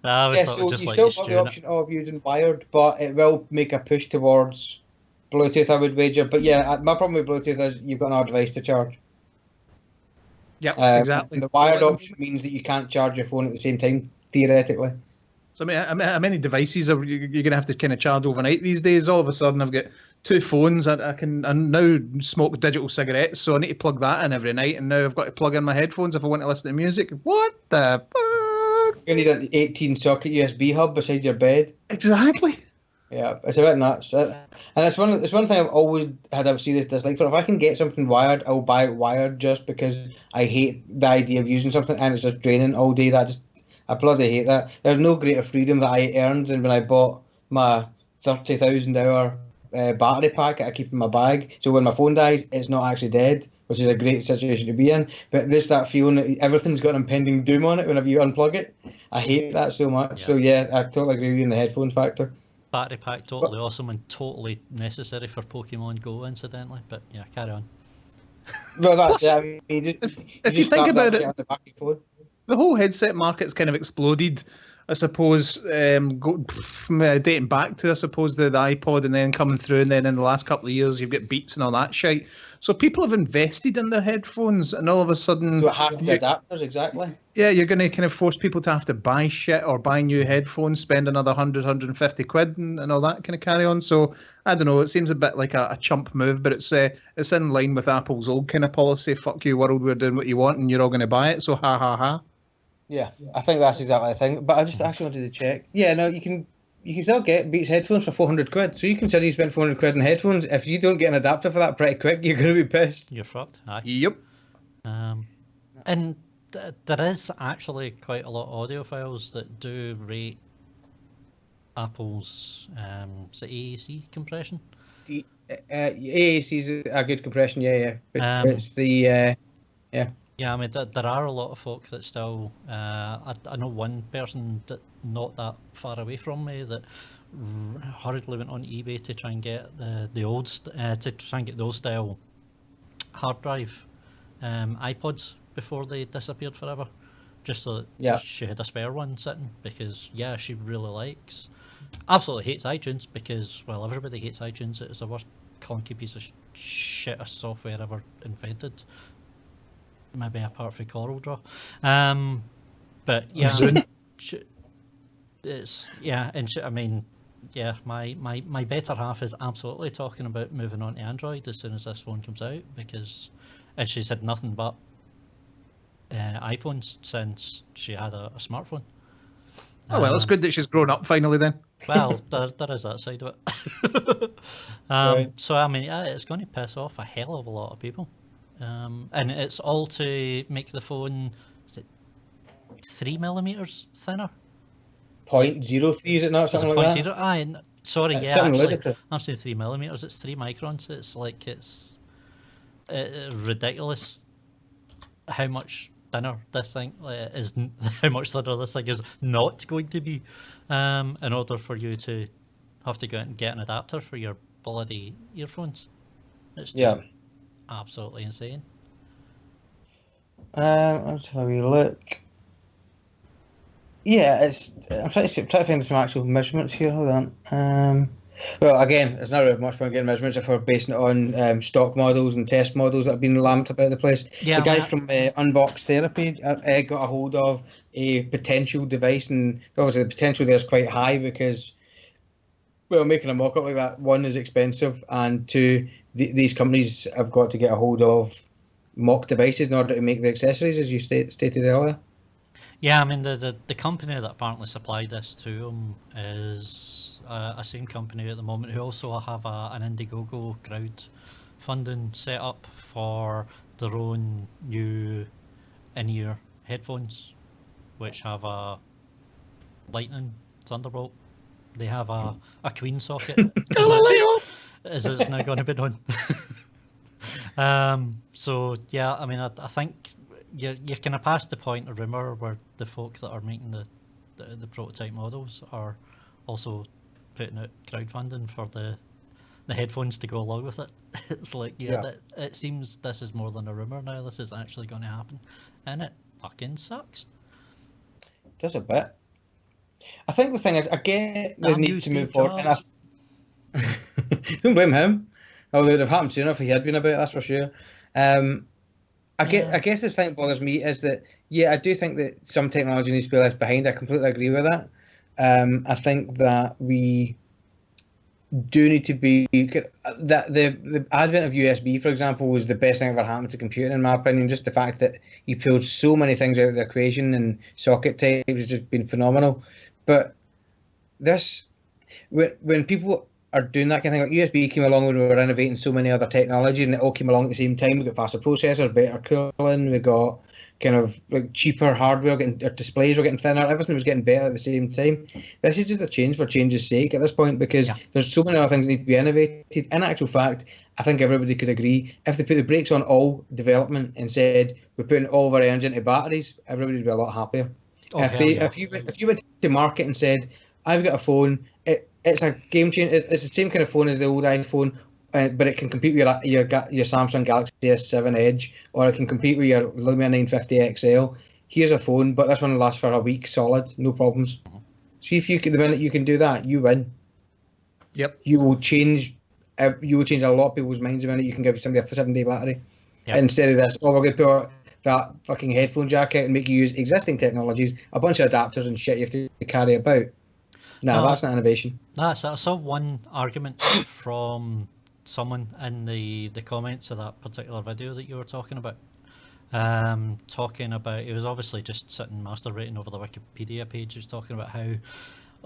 So you still got the option of using wired, but it will make a push towards Bluetooth, I would wager. But yeah, my problem with Bluetooth is you've got another device to charge. Yeah, exactly. The wired option means that you can't charge your phone at the same time, theoretically. So how many devices are you're going to have to kind of charge overnight these days? All of a sudden, I've got 2 phones. I now smoke digital cigarettes, so I need to plug that in every night. And now I've got to plug in my headphones if I want to listen to music. What the fuck? You need an 18-socket USB hub beside your bed. Exactly. Yeah, it's a bit nuts. And it's one thing I've always had a serious dislike for. If I can get something wired, I'll buy it wired just because I hate the idea of using something and it's just draining all day. I bloody hate that. There's no greater freedom that I earned than when I bought my 30,000 hour battery pack that I keep in my bag. So when my phone dies, it's not actually dead, which is a great situation to be in. But there's that feeling that everything's got an impending doom on it whenever you unplug it. I hate that so much. Yeah. So yeah, I totally agree with you on the headphone factor. Battery pack, totally awesome and totally necessary for Pokemon Go, incidentally. But yeah, carry on. Well, that's it. I mean, if you think about it, the whole headset market's kind of exploded. I suppose dating back to the iPod and then coming through, and then in the last couple of years you've got Beats and all that shit. So people have invested in their headphones, and all of a sudden, so it has to be adapters, exactly. Yeah, you're going to kind of force people to have to buy shit or buy new headphones, spend another 150 quid and all that kind of carry on. So I don't know. It seems a bit like a chump move, but it's in line with Apple's old kind of policy. Fuck you, world. We're doing what you want, and you're all going to buy it. So ha ha ha. Yeah, I think that's exactly the thing. But I just actually wanted to check. Yeah, no, you can still get Beats headphones for 400 quid. So you consider you spent 400 quid on headphones. If you don't get an adapter for that pretty quick, you're going to be pissed. You're fucked. Aye. Yep. And there is actually quite a lot of audiophiles that do rate Apple's is it AAC compression. The AAC is a good compression, yeah. But it's the yeah. Yeah, I mean, there are a lot of folk that still. I know one person that not that far away from me that hurriedly went on eBay to try and get the old to try and get those style hard drive iPods before they disappeared forever, just so that she had a spare one sitting, because she really likes, absolutely hates iTunes, because well, everybody hates iTunes. It's the worst clunky piece of shit of software ever invented. Maybe apart from CorelDRAW. But yeah, it's I mean, my better half is absolutely talking about moving on to Android as soon as this phone comes out, because she's had nothing but iPhones since she had a smartphone. Oh well, it's good that she's grown up finally then. Well, there is that side of it. Right. So I mean, it's going to piss off a hell of a lot of people. And it's all to make the phone, is it 3mm thinner? 0.03, is it not? Something like that? Sorry, It's actually, ludicrous. I'm saying 3mm. It's 3 microns. It's like it's ridiculous how much thinner this thing is. How much thinner this thing is not going to be, in order for you to have to go out and get an adapter for your bloody earphones. It's just absolutely insane. Let's have a wee look. Yeah, I'm trying to find some actual measurements here. Hold on. Well, again, it's not really much fun getting measurements if we're basing it on stock models and test models that have been lamped about the place. Yeah, the guy from Unbox Therapy got a hold of a potential device, and obviously the potential there is quite high because, well, making a mock-up like that, one, is expensive, and two, these companies have got to get a hold of mock devices in order to make the accessories, as you stated earlier. Yeah, I mean, the company that apparently supplied this to them is a same company at the moment who also have an Indiegogo crowdfunding set up for their own new in-ear headphones, which have a Lightning Thunderbolt. They have a Queen socket, as it's now going to be known. So yeah, I mean, I think you're kind of past the point of rumour where the folk that are making the prototype models are also putting out crowdfunding for the headphones to go along with it. It's like, it seems this is more than a rumour now. This is actually going to happen, and it fucking sucks. It does a bit. I think the thing is, I get the need to move forward. And don't blame him. Although it would have happened sooner if he had been about, that's for sure. I guess the thing that bothers me is that, I do think that some technology needs to be left behind. I completely agree with that. I think that we do need to be that the advent of USB, for example, was the best thing ever happened to computing, in my opinion. Just the fact that you pulled so many things out of the equation, and socket types has just been phenomenal. But this, when people are doing that kind of thing, like USB came along when we were innovating so many other technologies, and it all came along at the same time. We got faster processors, better cooling, we got kind of like cheaper hardware, our displays were getting thinner, everything was getting better at the same time. This is just a change for change's sake at this point, because there's so many other things that need to be innovated. In actual fact, I think everybody could agree, if they put the brakes on all development and said we're putting all of our energy into batteries, everybody would be a lot happier. If you went to market and said, I've got a phone, it's a game changer. It's the same kind of phone as the old iPhone, but it can compete with your Samsung Galaxy S7 Edge, or it can compete with your Lumia 950 XL. Here's a phone, but this one will last for a week solid, no problems. See if the minute you can do that, you win. Yep. You will change a lot of people's minds the minute you can give somebody a 7-day battery. Yep. Instead of this, we're going to put that fucking headphone jack out and make you use existing technologies, a bunch of adapters and shit you have to carry about. No, that's not innovation. I saw one argument from someone in the comments of that particular video that you were talking about. It was obviously just sitting masturbating over the Wikipedia page. He was talking about how,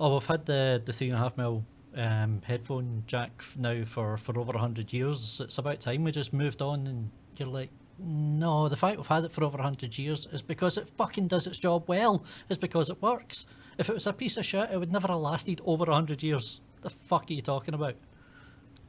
we've had the 3.5mm headphone jack now for over 100 years. It's about time we just moved on. And you're like, No, the fact we've had it for over 100 years is because it fucking does its job well. It's because it works. If it was a piece of shit, it would never have lasted over 100 years. The fuck are you talking about?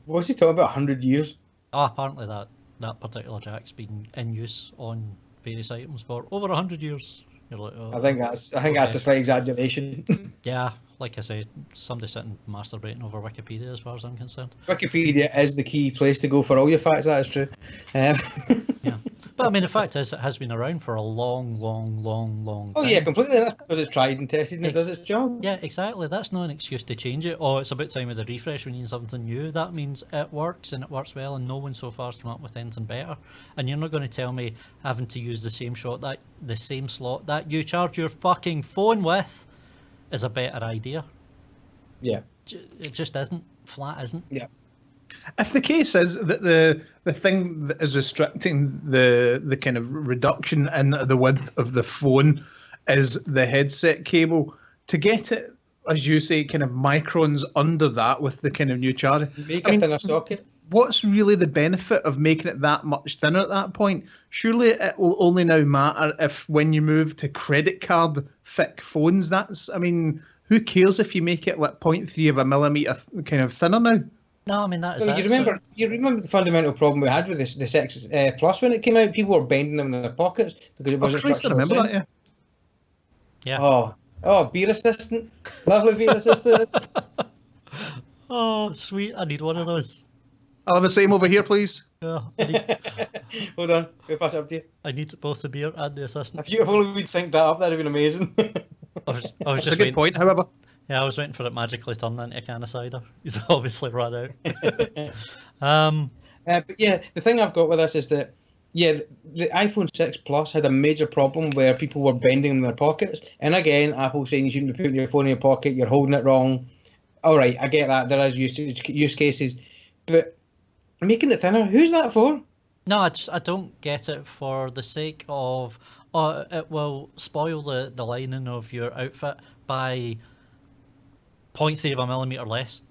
What's he talking about? 100 years? Oh, apparently that particular jack's been in use on various items for over 100 years. You're like, oh, I think that's a slight exaggeration. yeah, like I said, somebody sitting masturbating over Wikipedia as far as I'm concerned. Wikipedia is the key place to go for all your facts. That is true. Yeah, but I mean, the fact is, it has been around for a long time. Oh yeah, completely. That's because it's tried and tested and it does its job. Yeah, exactly. That's not an excuse to change it. Oh, it's about time with a refresh. We need something new. That means it works and it works well, and no one so far has come up with anything better. And you're not going to tell me having to use the same slot that you charge your fucking phone with is a better idea. Yeah, it just isn't. Flat isn't. Yeah. If the case is that the thing that is restricting the kind of reduction in the width of the phone is the headset cable, to get it, as you say, kind of microns under that with the kind of new charger. Make a thinner socket. What's really the benefit of making it that much thinner at that point? Surely it will only now matter if when you move to credit card thick phones. Who cares if you make it like 0.3 of a millimeter kind of thinner now? No, I mean that is. You remember the fundamental problem we had with this X Plus when it came out? People were bending them in their pockets because it wasn't structural. I remember that, yeah. Yeah. Oh, beer assistant, lovely beer assistant. Oh, sweet! I need one of those. I'll have the same over here, please. Yeah, Hold on, we'll pass it up to you. I need both the beer and the assistant. If you only would sync that up, that'd have been amazing. I was That's just a good point, however. Yeah, I was waiting for it magically turn into a can of cider. He's obviously run out. But yeah, the thing I've got with this is that, yeah, the iPhone 6 Plus had a major problem where people were bending them in their pockets. And again, Apple saying you shouldn't be putting your phone in your pocket, you're holding it wrong. All right, I get that. There is use cases. But making it thinner, who's that for? No, I don't get it for the sake of it will spoil the lining of your outfit by 0.3 of a millimeter less.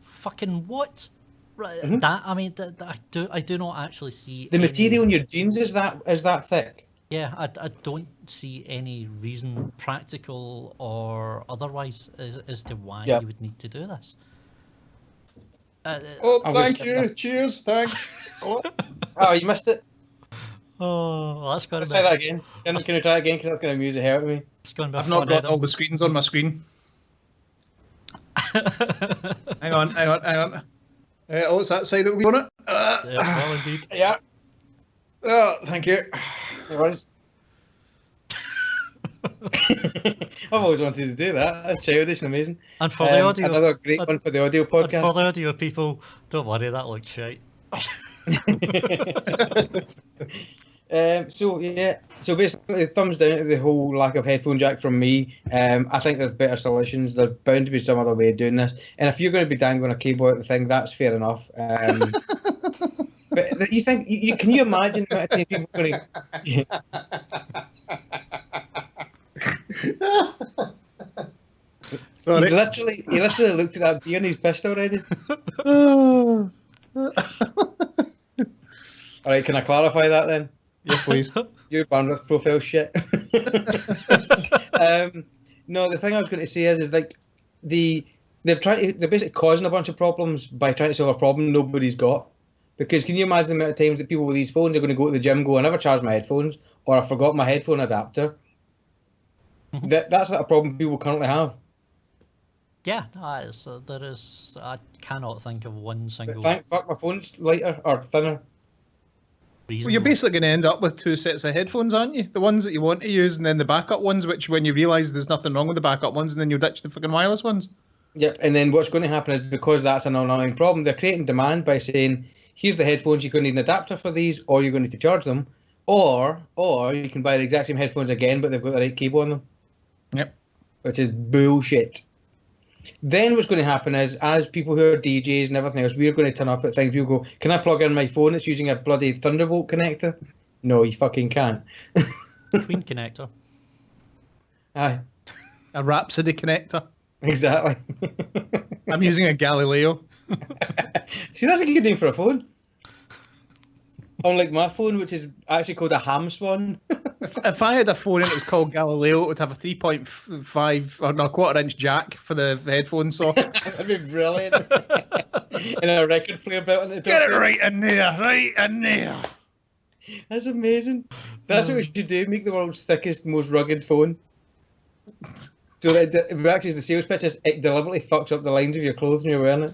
Fucking what? Right, Mm-hmm. I do not actually see the material in your jeans is that thick. Yeah, I don't see any reason, practical or otherwise, as to why you would need to do this. Thank you. Cheers. Thanks. Oh, you missed it. Oh, well, that's going to Let's try that again. Can you try it again? Because that's going to amuse the hell out of me. I've not got all the screens on my screen. Hang on. It's that side that we want it. Yeah, well, indeed. Yeah. Oh, thank you. No worries. I've always wanted to do that. That's childish and amazing. And for the audio, another great one for the audio podcast. And for the audio people, don't worry, that looks shite. So basically, thumbs down to the whole lack of headphone jack from me. I think there's better solutions. There's bound to be some other way of doing this. And if you're going to be dangling a cable at the thing, that's fair enough. But you think can you imagine the amount of time people are going to? Sorry. He literally looked at that beer and he's pissed already. All right, can I clarify that then? Yes, please. Your bandwidth profile shit. No, the thing I was going to say is like they're basically causing a bunch of problems by trying to solve a problem nobody's got. Because can you imagine the amount of times that people with these phones are going to go to the gym, I never charge my headphones, or I forgot my headphone adapter. That's not a problem people currently have. Yeah, there is. I cannot think of one single. Fuck, my phone's lighter or thinner. Reason. Well, you're basically going to end up with two sets of headphones, aren't you? The ones that you want to use, and then the backup ones, which when you realise there's nothing wrong with the backup ones, and then you ditch the fucking wireless ones. Yep, and then what's going to happen is because that's an ongoing problem, they're creating demand by saying, here's the headphones, you're going to need an adapter for these, or you're going to need to charge them, or you can buy the exact same headphones again, but they've got the right cable on them. Yep. Which is bullshit. Then what's going to happen is, as people who are DJs and everything else, we're going to turn up at things, people go, can I plug in my phone that's using a bloody Thunderbolt connector? No, you fucking can't. Queen connector. Aye. A Rhapsody connector. Exactly. I'm using a Galileo. See, that's a good name for a phone. Unlike my phone, which is actually called a ham swan. If I had a phone and it was called Galileo, it would have a 3.5 or no, quarter-inch jack for the headphone socket. That'd be brilliant. And a record player built into the Get top it there. right in there, right in there. That's amazing. That's what we should do. Make the world's thickest, most rugged phone. So that it actually the sales pitch is it deliberately fucks up the lines of your clothes when you're wearing it.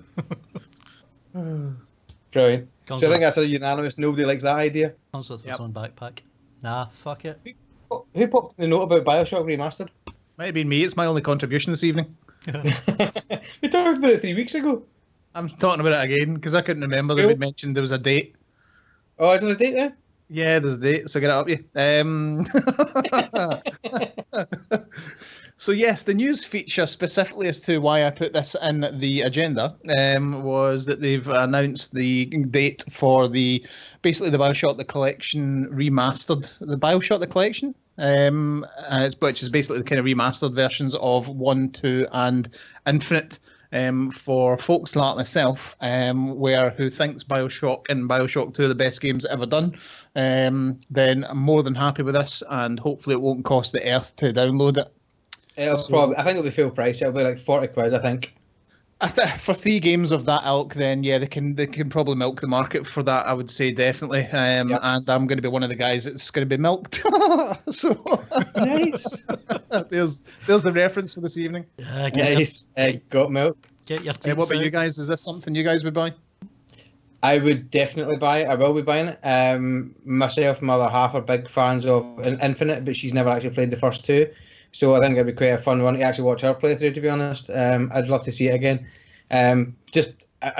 Brilliant. Comes So I think with- that's a unanimous. Nobody likes that idea. Comes with Yep. its own backpack. Nah, fuck it. Who popped the note about Bioshock Remastered? Might have been me. It's my only contribution this evening. We talked about it 3 weeks ago. I'm talking about it again because I couldn't remember that Cool. we mentioned there was a date. Oh, is there a date there? Yeah, there's a date, so get it up you. So yes, the news feature specifically as to why I put this in the agenda was that they've announced the date for basically the Bioshock the Collection remastered, the Bioshock the Collection, which is basically the kind of remastered versions of 1, 2, and Infinite. For folks like myself, who thinks Bioshock and Bioshock 2 are the best games ever done, then I'm more than happy with this, and hopefully it won't cost the earth to download it. I think it'll be full price. It'll be like 40 quid, I think. For 3 games of that ilk, then yeah, they can probably milk the market for that. I would say definitely, and I'm going to be one of the guys that's going to be milked. So Nice. there's the reference for this evening. Yeah, Nice. Got milk. Get your teeth What about out. you guys? Is this something you guys would buy? I would definitely buy it. I will be buying it. Myself and my other half are big fans of Infinite, but she's never actually played the first 2. So I think it'd be quite a fun one to actually watch her play through, to be honest. I'd love to see it again. I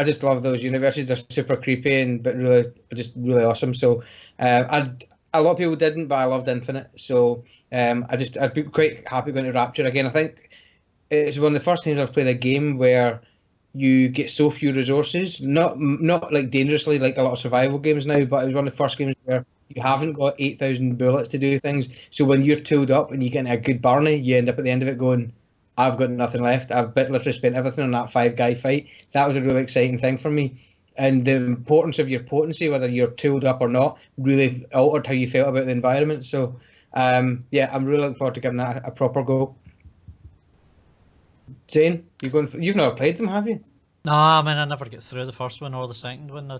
just love those universes. They're super creepy but really awesome. So a lot of people didn't, but I loved Infinite. So I'd be quite happy going to Rapture again. I think it's one of the first times I've played a game where you get so few resources, not like dangerously like a lot of survival games now, but it was one of the first games where you haven't got 8,000 bullets to do things. So when you're tooled up and you get a good Barney, you end up at the end of it going, I've got nothing left. I've literally spent everything on that 5-guy fight. That was a really exciting thing for me. And the importance of your potency, whether you're tooled up or not, really altered how you felt about the environment. So, I'm really looking forward to giving that a proper go. Zane, you've never played them, have you? No, I mean, I never get through the first one or the second one.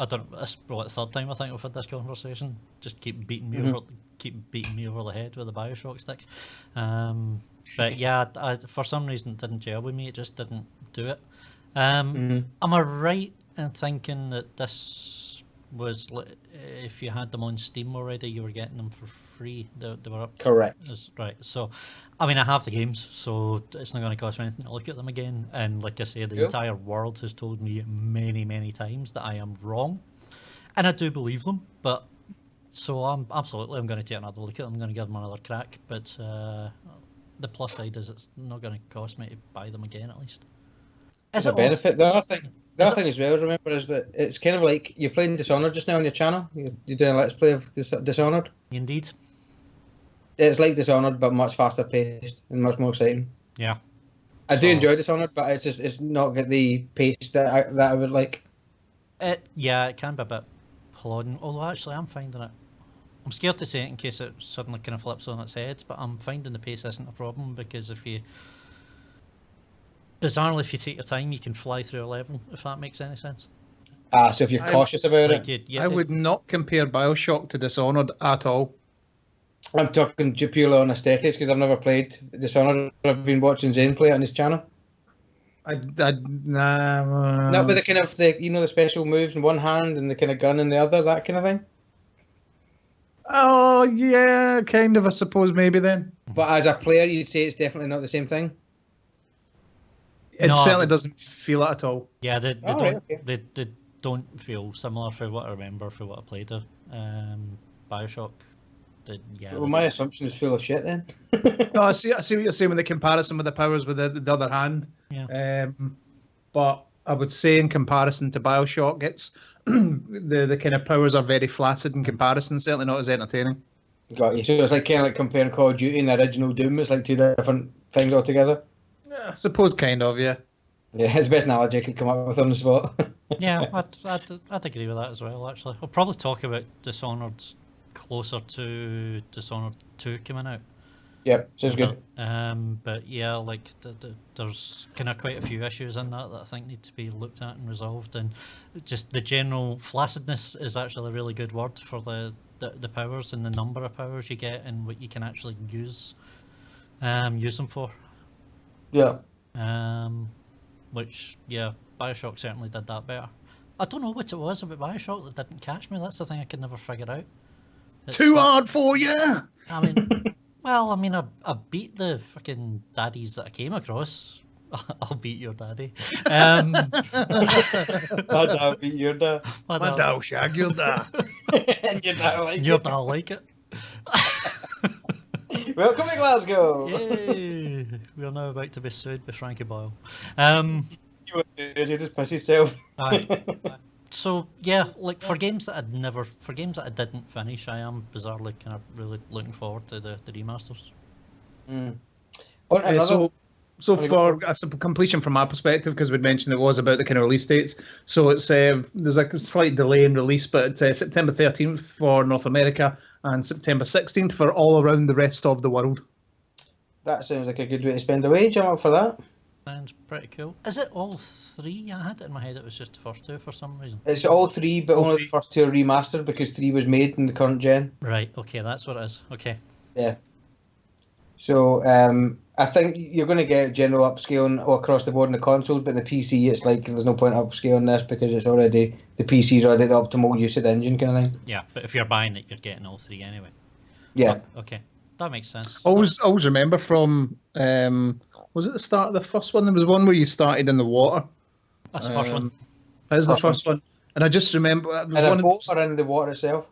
I don't. That's probably the third time I think we've had this conversation. Just keep beating me over the head with a Bioshock stick. But yeah, for some reason it didn't gel with me. It just didn't do it. Am I right in thinking that this was if you had them on Steam already, you were getting them for free? They were up. Correct. Right. So, I mean, I have the games, so it's not going to cost me anything to look at them again. And like I say, the entire world has told me many, many times that I am wrong, and I do believe them. But so I'm going to take another look at them. I'm going to give them another crack. But the plus side is it's not going to cost me to buy them again, at least. As a benefit, the other thing as well, remember, is that it's kind of like you're playing Dishonored just now on your channel. You're doing a Let's Play of Dishonored. Indeed. It's like Dishonored, but much faster paced and much more exciting. Yeah. I do enjoy Dishonored, but it's not got the pace that I would like. It can be a bit plodding. Although actually, I'm finding it. I'm scared to say it in case it suddenly kind of flips on its head, but I'm finding the pace isn't a problem because bizarrely, if you take your time, you can fly through a level. If that makes any sense. So if you're cautious about it, I would not compare Bioshock to Dishonored at all. I'm talking purely on aesthetics because I've never played Dishonored. I've been watching Zane play it on his channel. Not with the kind of the special moves in one hand and the kind of gun in the other, that kind of thing. Oh yeah, kind of. I suppose maybe then. But as a player, you'd say it's definitely not the same thing. It certainly doesn't feel it at all. Yeah, they don't feel similar for what I remember for what I played of Bioshock. Well, my assumption is full of shit then. No, I see what you're saying with the comparison with the powers with the other hand. Yeah. But I would say in comparison to Bioshock, it's the kind of powers are very flaccid in comparison, certainly not as entertaining. Got you. So it's like kind of like comparing Call of Duty and the original Doom. It's like two different things altogether. Yeah, I suppose kind of, yeah. Yeah, it's the best analogy I could come up with on the spot. Yeah, I'd agree with that as well, actually. I'll probably talk about Dishonored closer to Dishonored 2 coming out. Yep, sounds good. But yeah, like there's kind of quite a few issues in that I think need to be looked at and resolved, and just the general flaccidness is actually a really good word for the powers and the number of powers you get and what you can actually use them for. Yeah. Which, yeah, Bioshock certainly did that better. I don't know what it was about Bioshock that didn't catch me. That's the thing I could never figure out. Too hard for you. I mean, well, I mean, I beat the fucking daddies that I came across. I'll beat your daddy. My dad beat your dad. My dad will shag your dad. And your dad like Your it. dad like it. Welcome to Glasgow. Yay! We are now about to be sued by Frankie Boyle. You just piss yourself. Aye. So yeah, like for games that I didn't finish, I am bizarrely kind of really looking forward to the remasters. So for completion from my perspective, because we'd mentioned it was about the kind of release dates. So it's there's a slight delay in release, but it's September 13th for North America and September 16th for all around the rest of the world. That sounds like a good way to spend a wage. I'm up for that. Sounds pretty cool. Is it all three? I had it in my head it was just the first two for some reason. It's all three, but only the first two are remastered because 3 was made in the current gen. Right, okay, that's what it is. Okay. Yeah. So I think you're going to get general upscaling all across the board in the consoles, but the PC, it's like there's no point upscaling this because it's already, the PC's already the optimal use of the engine kind of thing. Yeah, but if you're buying it, you're getting all three anyway. Yeah. Oh, okay, that makes sense. Always remember from, was it the start of the first one? There was one where you started in the water. That's the first one. That was the first one. And I just remember... And a boat or in the water itself?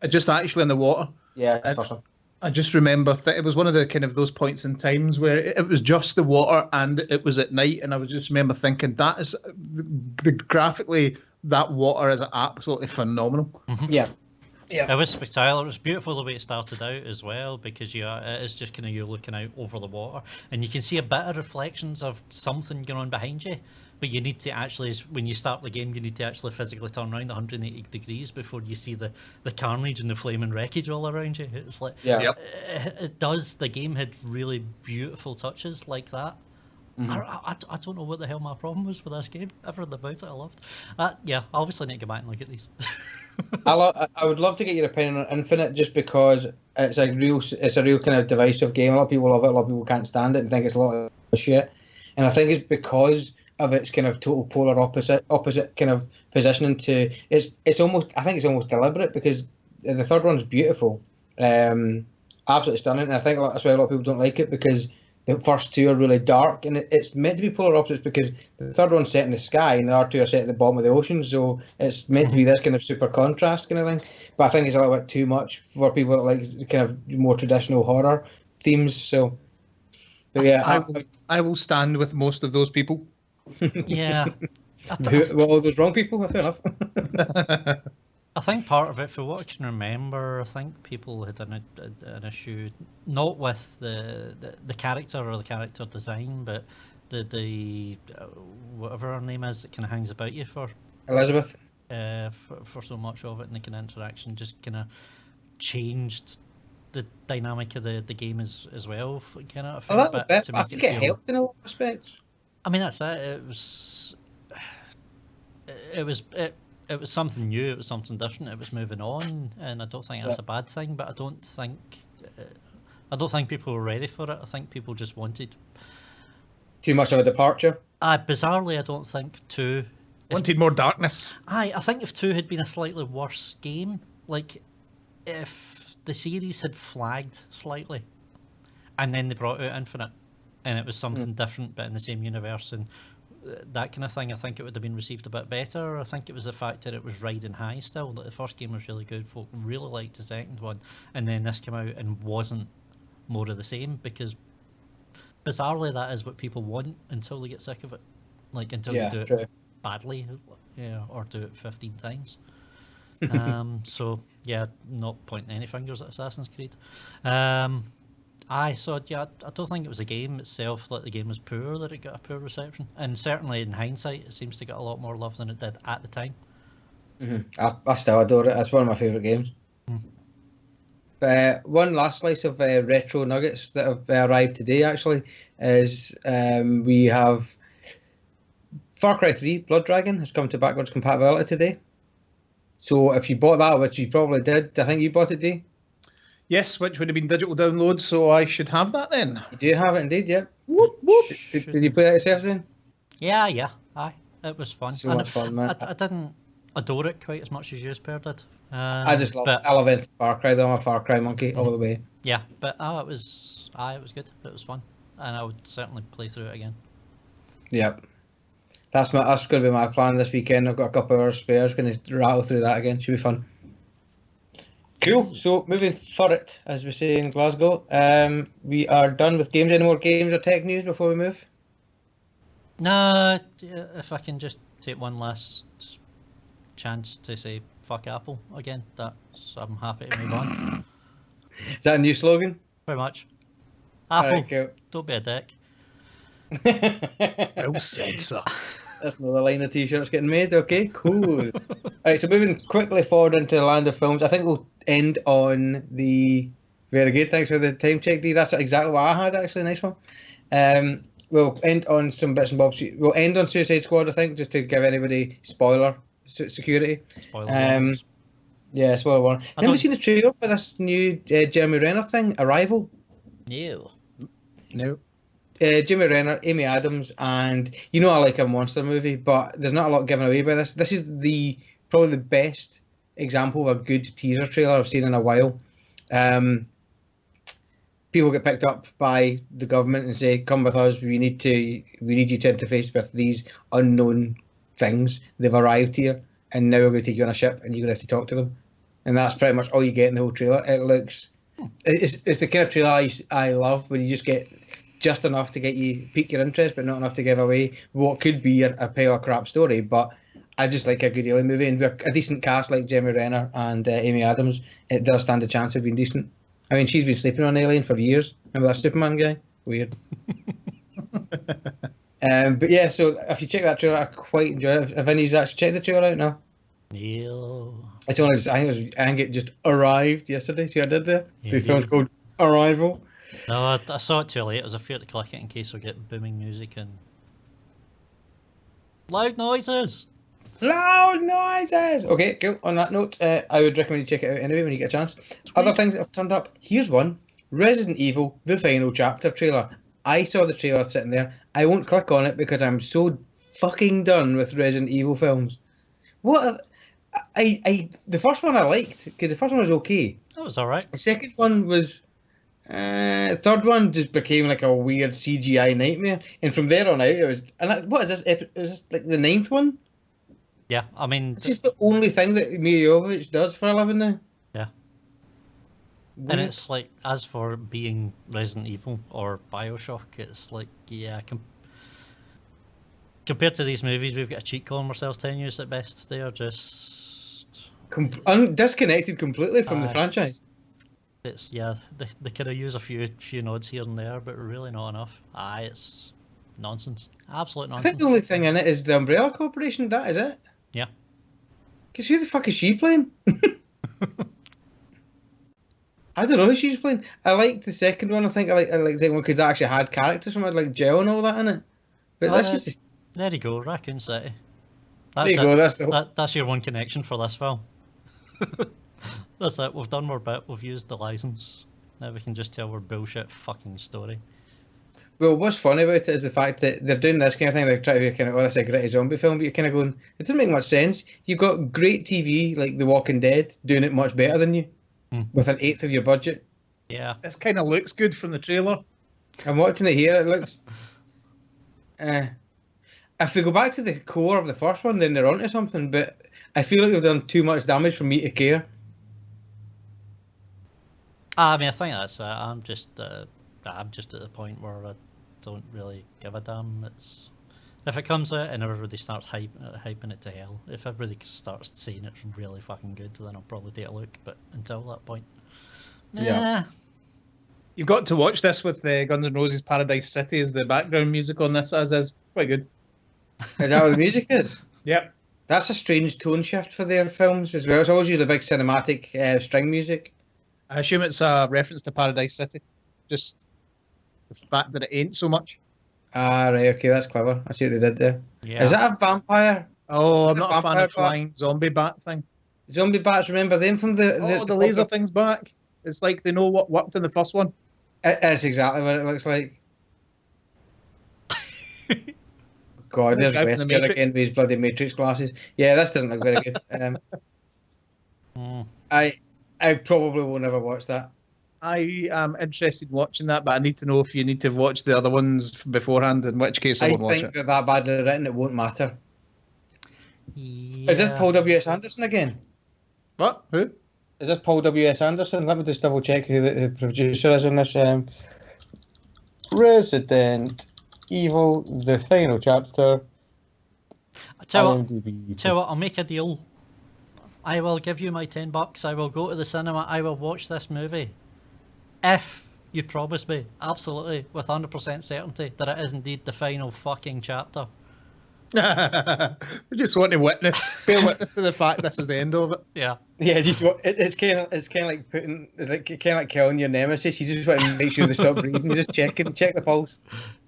Just actually in the water. Yeah, it's the first one. I just remember that it was one of the kind of those points in times where it was just the water and it was at night, and I was just remember thinking that is graphically that water is absolutely phenomenal. Mm-hmm. Yeah. It was spectacular. It was beautiful the way it started out as well, because it is just kind of you looking out over the water and you can see a bit of reflections of something going on behind you. But you need to actually, when you start the game, you need to actually physically turn around 180 degrees before you see the carnage and the flaming wreckage all around you. It's like, it does. The game had really beautiful touches like that. Mm-hmm. I don't know what the hell my problem was with this game. Everything about it I loved. Yeah, I obviously need to go back and look at these. I would love to get your opinion on Infinite, just because it's a real kind of divisive game. A lot of people love it, a lot of people can't stand it and think it's a lot of shit. And I think it's because of its kind of total polar opposite kind of positioning to it's almost, I think it's almost deliberate, because the third one's beautiful, absolutely stunning, and I think that's why a lot of people don't like it, because the first two are really dark, and it's meant to be polar opposites because the third one's set in the sky and the other two are set at the bottom of the ocean, so it's meant to be this kind of super contrast kind of thing. But I think it's a little bit too much for people that like kind of more traditional horror themes. So, but yeah, I will stand with most of those people. Yeah. Well, those wrong people, fair enough. I think part of it, for what I can remember, I think people had an issue not with the character or the character design, but the whatever her name is that kind of hangs about you for Elizabeth. For so much of it, and the kind of interaction just kind of changed the dynamic of the game as well. Kind of a little bit. I think it helped in a lot of respects. I mean, that's it. It was something new. It was something different. It was moving on, and I don't think that's a bad thing. But I don't think people were ready for it. I think people just wanted too much of a departure. Bizarrely, I don't think 2 wanted more darkness. I think if 2 had been a slightly worse game, like if the series had flagged slightly, and then they brought out Infinite, and it was something different but in the same universe and that kind of thing, I think it would have been received a bit better. I think it was the fact that it was riding high still. That the first game was really good, folk really liked the second one, and then this came out and wasn't more of the same, because bizarrely that is what people want until they get sick of it, like until they do it badly, or do it 15 times. So yeah, not pointing any fingers at Assassin's Creed. Aye, so yeah, I don't think it was the game itself that the game was poor, that it got a poor reception. And certainly in hindsight, it seems to get a lot more love than it did at the time. I still adore it. It's one of my favourite games. One last slice of retro nuggets that have arrived today, actually, is we have Far Cry 3 Blood Dragon has come to backwards compatibility today. So if you bought that, which you probably did, I think you bought it, Dee? Yes, which would have been digital download, so I should have that then. You do have it indeed, yeah. Whoop, whoop. Did you play that yourself then? Yeah, aye, it was fun. So much fun, man. I didn't adore it quite as much as you, Per, did. I just love it. I love Far Cry, though. I'm a Far Cry monkey all the way. Yeah, but it was good. It was fun, and I would certainly play through it again. Yep. That's going to be my plan this weekend. I've got a couple of hours spare. I'm going to rattle through that again. Should be fun. Cool. So moving for it, as we say in Glasgow, we are done with games. Any more games or tech news before we move? No, if I can just take one last chance to say fuck Apple again, I'm happy to move on. Is that a new slogan? Very much. Apple, Alright, cool. don't be a dick. Well said, sir. That's another line of t-shirts getting made. Okay, cool. Alright, so moving quickly forward into the land of films, I think we'll end on the... Very good, thanks for the time check, Dee. That's exactly what I had, actually. Nice one. We'll end on some bits and bobs. We'll end on Suicide Squad, I think, just to give anybody spoiler security. Spoiler warnings. Yeah, spoiler warning. Have you seen the trailer for this new Jeremy Renner thing, Arrival? No. Jimmy Renner, Amy Adams, and you know I like a monster movie, but there's not a lot given away by this. This is probably the best example of a good teaser trailer I've seen in a while. People get picked up by the government and say, "Come with us. We need you to interface with these unknown things. They've arrived here, and now we're going to take you on a ship, and you're going to have to talk to them." And that's pretty much all you get in the whole trailer. It's the kind of trailer I love, when you just get just enough to pique your interest, but not enough to give away what could be a pile of crap story. But I just like a good alien movie, and with a decent cast like Jeremy Renner and Amy Adams, it does stand a chance of being decent. I mean, she's been sleeping on Alien for years. Remember that Superman guy? Weird. But yeah, so if you check that trailer, I quite enjoy it. Have any actually checked the trailer out now? No. I think it just arrived yesterday. See what I did there? Yeah, The film's called Arrival. No, I saw it too late. I was afraid to click it in case we get booming music and loud noises. Loud noises! Okay, cool. On that note, I would recommend you check it out anyway when you get a chance. Other things that have turned up. Here's one. Resident Evil, the final chapter trailer. I saw the trailer sitting there. I won't click on it because I'm so fucking done with Resident Evil films. The first one I liked, because the first one was okay. That was alright. The second one was... third one just became like a weird CGI nightmare. And from there on out, it was... what is this? Is this like the 9th one? Yeah, I mean... This is the only thing that Mila Jovovich does for a living now. Yeah. Weird. And it's like, as for being Resident Evil or Bioshock, it's like, yeah, compared to these movies, we've got a cheat calling ourselves Tenuous at best. They are just... disconnected completely from the franchise. It's, yeah, they could have used a few nods here and there, but really not enough. It's nonsense. Absolute nonsense. I think the only thing in it is the Umbrella Corporation. That is it. Yeah. Because who the fuck is she playing? I don't know who she's playing. I liked the second one. I think I like the one because it actually had characters from it, like Joe and all that in it. But this is just... There you go, Raccoon City. There you go. That's your one connection for this film. That's it. We've done our bit. We've used the license. Now we can just tell our bullshit fucking story. Well, what's funny about it is the fact that they're doing this kind of thing. They try to be kind of, this is a gritty zombie film, but you're kind of going, it doesn't make much sense. You've got great TV like The Walking Dead doing it much better than you, with an eighth of your budget. Yeah. This kind of looks good from the trailer. I'm watching it here. It looks... if we go back to the core of the first one, then they're onto something, but I feel like they've done too much damage for me to care. I mean, I think that's it. I'm just at the point where I don't really give a damn. If it comes out and everybody starts hyping it to hell, if everybody starts saying it's really fucking good, then I'll probably take a look. But until that point, yeah. You've got to watch this with Guns N' Roses' Paradise City as the background music on this, as is. Quite good. Is that what the music is? Yep. That's a strange tone shift for their films as well. It's always usually big cinematic string music. I assume it's a reference to Paradise City. Just the fact that it ain't so much. Ah, right, okay, that's clever. I see what they did there. Yeah. Is that a vampire? Oh, I'm Is it not a fan vampire of flying zombie bat thing. Zombie bats, remember them from The laser thing's back. It's like they know what worked in the first one. That's exactly what it looks like. God, there's Wesker again with his bloody Matrix glasses. Yeah, this doesn't look very good. I probably will never watch that. I am interested in watching that, but I need to know if you need to watch the other ones beforehand, in which case I won't watch it. I think that badly written, it won't matter. Yeah. Is this Paul W.S. Anderson again? What? Who? Is this Paul W.S. Anderson? Let me just double check who the producer is on this. Resident Evil, the final chapter. Tell what, I'll make a deal. I will give you my $10. I will go to the cinema. I will watch this movie. If you promise me, absolutely, with 100% certainty, that it is indeed the final fucking chapter. I just want to bear witness to the fact this is the end of it. Yeah. Yeah, it's kind of like killing your nemesis. You just want to make sure they stop breathing. You just check the pulse.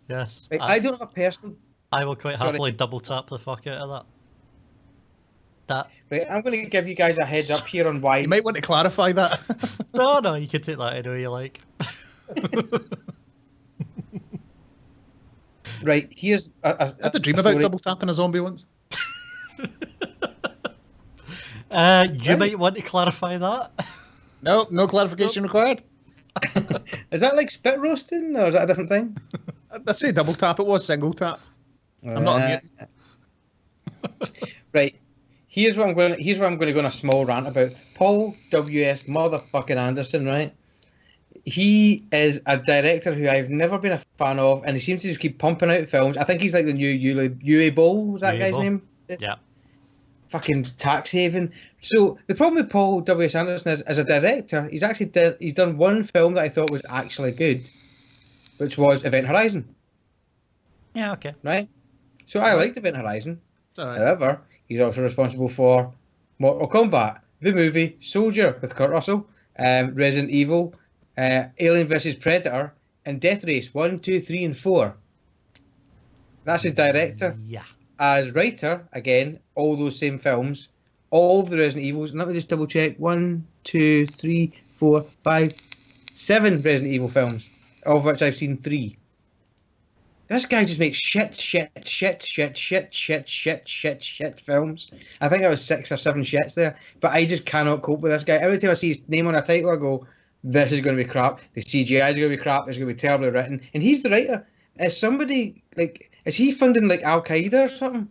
Yes. Like, I don't have a personal. I will quite happily double tap the fuck out of that. Right, I'm going to give you guys a heads up here on why. You might want to clarify that. No, you can take that any way you like. Right, here's I had a dream about double tapping a zombie once. You might want to clarify that. No clarification required. Is that like spit roasting, or is that a different thing? I say double tap. It was single tap. I'm not a mutant. Right. Here's where I'm going to go on a small rant about Paul W.S. motherfucking Anderson. Right. He is a director who I've never been a fan of, and he seems to just keep pumping out films. I think he's like the new Uwe Boll. Was that guy's name? Yeah. Fucking tax haven. So the problem with Paul W.S. Anderson is, as a director, he's done one film that I thought was actually good, which was Event Horizon. Yeah. Okay. Right. So I liked Event Horizon. Right. However, he's also responsible for Mortal Kombat, the movie, Soldier with Kurt Russell, Resident Evil, Alien vs Predator, and Death Race 1, 2, 3, and 4. That's his director. Yeah. As writer, again, all those same films, all of the Resident Evils. Let me just double check. 1, 2, 3, 4, 5, 7 Resident Evil films, of which I've seen 3. This guy just makes shit films. I think I was 6 or 7 shits there, but I just cannot cope with this guy. Every time I see his name on a title, I go, this is going to be crap. The CGI is going to be crap. It's going to be terribly written. And he's the writer. Is somebody, is he funding, Al Qaeda or something?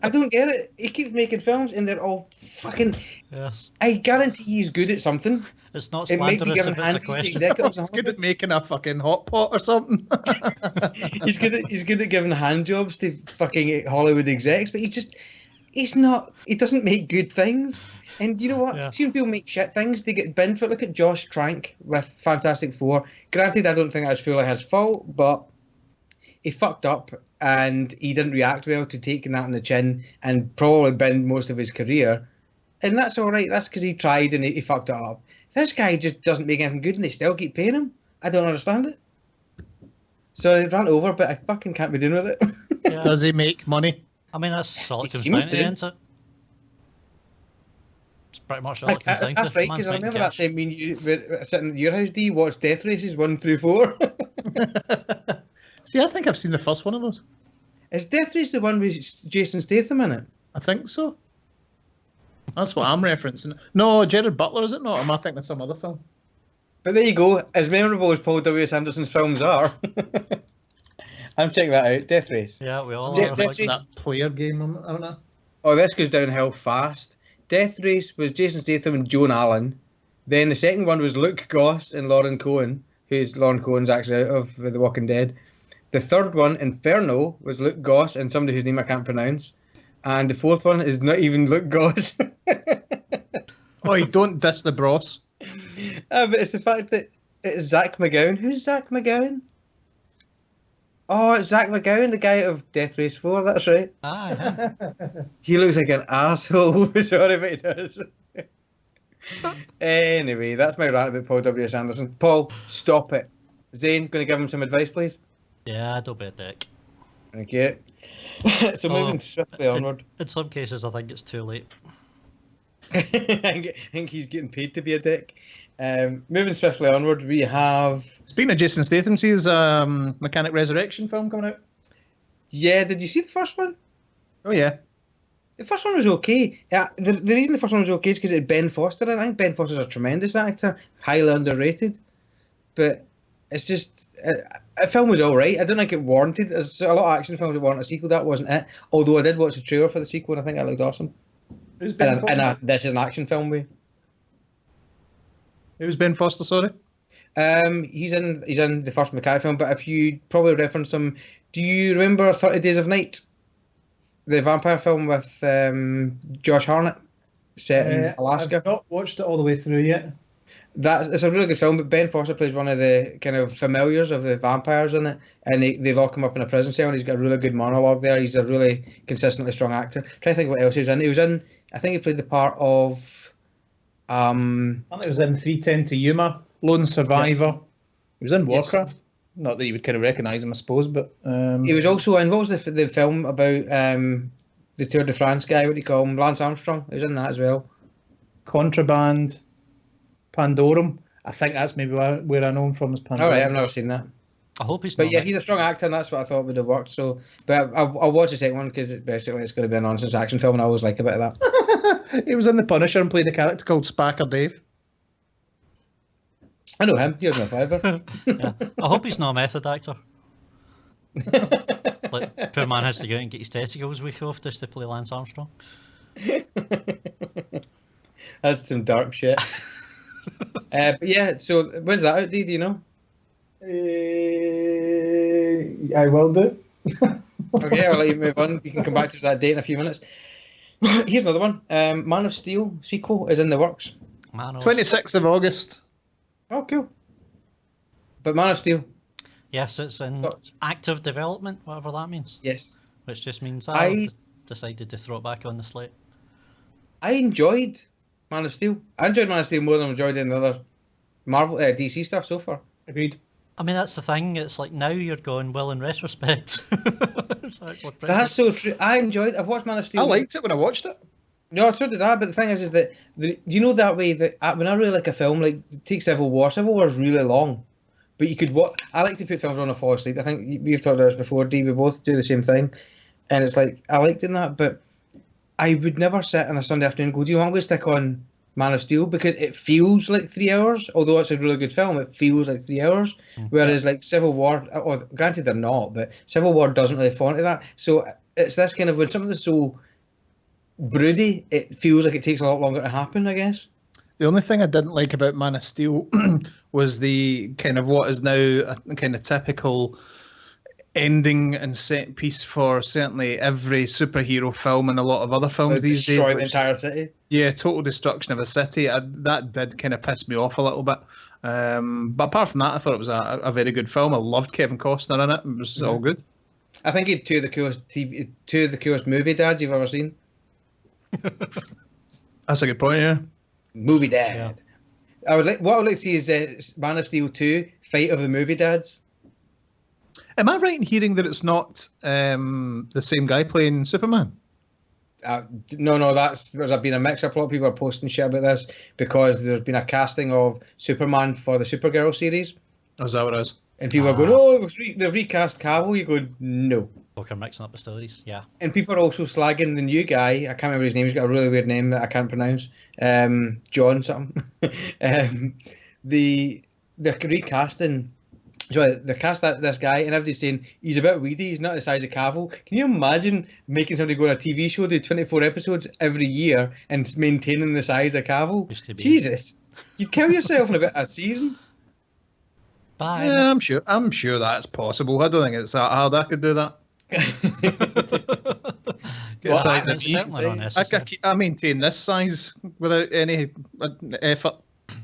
I don't get it. He keeps making films and they're all fucking... Yes. I guarantee he's good at something. It's not slanderous if it's a question. He's good at making a fucking hot pot or something. He's good at giving hand jobs to fucking Hollywood execs, but he doesn't make good things. And you know what? Yeah. Some people make shit things, they get binned for it. Look at Josh Trank with Fantastic Four. Granted, I don't think that was fully his fault, but he fucked up and he didn't react well to taking that on the chin and probably binned most of his career. And that's all right. That's because he tried and he fucked it up. This guy just doesn't make anything good and they still keep paying him. I don't understand it. So I ran over, but I fucking can't be doing with it. Yeah. Does he make money? I mean, that's all it comes down to, isn't it? It's pretty much all it comes down to. That's right, because I remember that time when you were sitting at your house, D, watched Death Races 1 through 4. See, I think I've seen the first one of those. Is Death Race the one with Jason Statham in it? I think so. That's what I'm referencing. No, Gerard Butler, is it not? Or am I thinking of some other film? But there you go. As memorable as Paul W.S. Anderson's films are, I'm checking that out. Death Race. Yeah, we all are. Like that player game, I don't know. Oh, this goes downhill fast. Death Race was Jason Statham and Joan Allen. Then the second one was Luke Goss and Lauren Cohen, who's Lauren Cohen's actually out of The Walking Dead. The third one, Inferno, was Luke Goss and somebody whose name I can't pronounce. And the fourth one is not even Luke Goss. Oh, you don't diss the bros. But it's the fact that it's Zach McGowan. Who's Zach McGowan? Oh, it's Zach McGowan, the guy of Death Race 4, that's right. Yeah. He looks like an asshole. Sorry, but he does. Anyway, that's my rant about Paul W.S. Anderson. Paul, stop it. Zane, going to give him some advice, please? Yeah, don't be a dick. Thank you. So moving swiftly onward. In some cases, I think it's too late. I think he's getting paid to be a dick. Moving swiftly onward, we have... Speaking of Jason Statham, see his Mechanic Resurrection film coming out? Yeah, did you see the first one? Oh, yeah. The first one was okay. The reason the first one was okay is because it had Ben Foster in it. I think Ben Foster's a tremendous actor, highly underrated. But it's just... the film was alright. I don't think it warranted... There's a lot of action films that warrant a sequel. That wasn't it. Although I did watch the trailer for the sequel and I think that looked awesome. Who's Ben Foster? This is an action film way. Who's Ben Foster, sorry? He's in the first Mechanic film, but if you probably reference him... Do you remember 30 Days of Night? The vampire film with Josh Hartnett, set in Alaska. I've not watched it all the way through yet. It's a really good film, but Ben Foster plays one of the kind of familiars of the vampires in it, and they've all come up in a prison cell, and he's got a really good monologue there. He's a really consistently strong actor. Try to think what else he was in. I think he played the part of... I think it was in 310 to Yuma, Lone Survivor. Yeah. He was in Warcraft. Yes. Not that you would kind of recognise him, I suppose, but... He was also in... What was the film about the Tour de France guy? What do you call him? Lance Armstrong. He was in that as well. Contraband, Pandorum. I think that's maybe where I know him from is Pandorum. All right, I've never seen that. I hope he's But yeah, he's a strong actor, and that's what I thought would have worked. So, but I'll watch the second one because basically it's going to be a nonsense action film, and I always like a bit of that. He was in The Punisher and played a character called Spacker Dave. I know him. Here's my fiver. Yeah. I hope he's not a method actor. Like, poor man has to go out and get his testicles week off just to play Lance Armstrong. That's some dark shit. But yeah, so when's that out, D? Do you know? I will do. Okay, I'll let you move on. You can come back to that date in a few minutes. Here's another one. Man of Steel sequel is in the works. 26th of August. Oh, cool. But Man of Steel. Yes, it's in active development, whatever that means. Yes. Which just means I decided to throw it back on the slate. I enjoyed Man of Steel. I enjoyed Man of Steel more than I enjoyed any other Marvel, DC stuff so far. Agreed. I mean, that's the thing. It's like now you're going, well, in retrospect. That's so true. I've watched Man of Steel. I liked it when I watched it. No, so did I. But the thing is that you know that way that when I really like a film, like take Civil War. Civil War is really long, but you could watch. I like to put films on and fall asleep. I think we've talked about this before, D. We both do the same thing, and it's like I liked in that, but I would never sit on a Sunday afternoon and go, do you know what, I'm going to stick on Man of Steel because it feels like 3 hours. Although it's a really good film, it feels like 3 hours. Whereas like Civil War, or granted they're not, but Civil War doesn't really fall into that. So it's this kind of when something that's so broody, it feels like it takes a lot longer to happen, I guess. The only thing I didn't like about Man of Steel was the kind of what is now a kind of typical ending and set piece for certainly every superhero film and a lot of other films these days. Destroy the entire city. Yeah, total destruction of a city. That did kind of piss me off a little bit. But apart from that, I thought it was a very good film. I loved Kevin Costner in it. It was all good. I think he had two of the coolest movie dads you've ever seen. That's a good point, yeah. Movie dad. Yeah. What I would like to see is Man of Steel 2, Fight of the Movie Dads. Am I right in hearing that it's not the same guy playing Superman? No, there's been a mix-up. A lot of people are posting shit about this because there's been a casting of Superman for the Supergirl series. Oh, is that what it is? And people are going, oh, they've recast Cavill. You go, no. Look, I'm mixing up the stories, yeah. And people are also slagging the new guy. I can't remember his name. He's got a really weird name that I can't pronounce. John something. They're recasting... So they cast this guy, and everybody's saying he's a bit weedy. He's not the size of Cavill. Can you imagine making somebody go on a TV show, do 24 episodes every year, and maintaining the size of Cavill? Jesus, you'd kill yourself in about a season. Bye. Yeah, I'm sure that's possible. I don't think it's that hard. I could do that. Certainly not necessary. I maintain this size without any effort.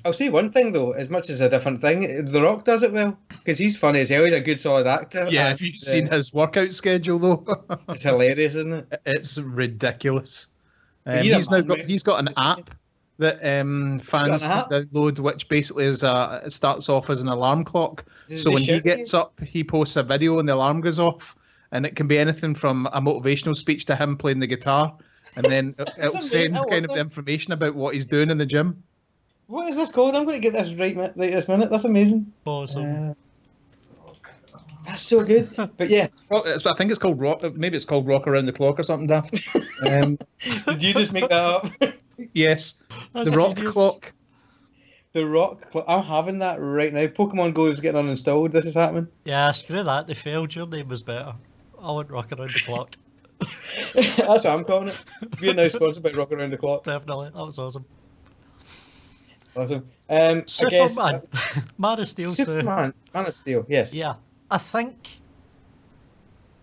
I'll say one thing though, as much as a different thing, The Rock does it well because he's funny as hell. He's a good solid actor. Yeah, and, have you seen his workout schedule though? It's hilarious, isn't it? It's ridiculous. But he's a He's now man, got right? he's got an app that fans app? can download, which basically is it starts off as an alarm clock. Does it So when just he shout at gets you? up, he posts a video and the alarm goes off, and it can be anything from a motivational speech to him playing the guitar, and then it'll amazing. I send love kind of this. information about what he's doing in the gym. What is this called? I'm going to get this right this minute. That's amazing. Awesome. That's so good. But yeah, Well, I think it's called Rock. Maybe it's called Rock Around the Clock or something. Daft. did you just make that up? Yes, That's the Rock genius. Clock. The Rock. I'm having that right now. Pokemon Go is getting uninstalled. This is happening. Yeah, screw that. They failed. Your name was better. I want Rock Around the Clock. That's what I'm calling it. We're now sponsored by Rock Around the Clock. Definitely. That was awesome. Awesome. I guess Superman. Man of Steel 2. Superman, Man of Steel. Yes. Yeah. I think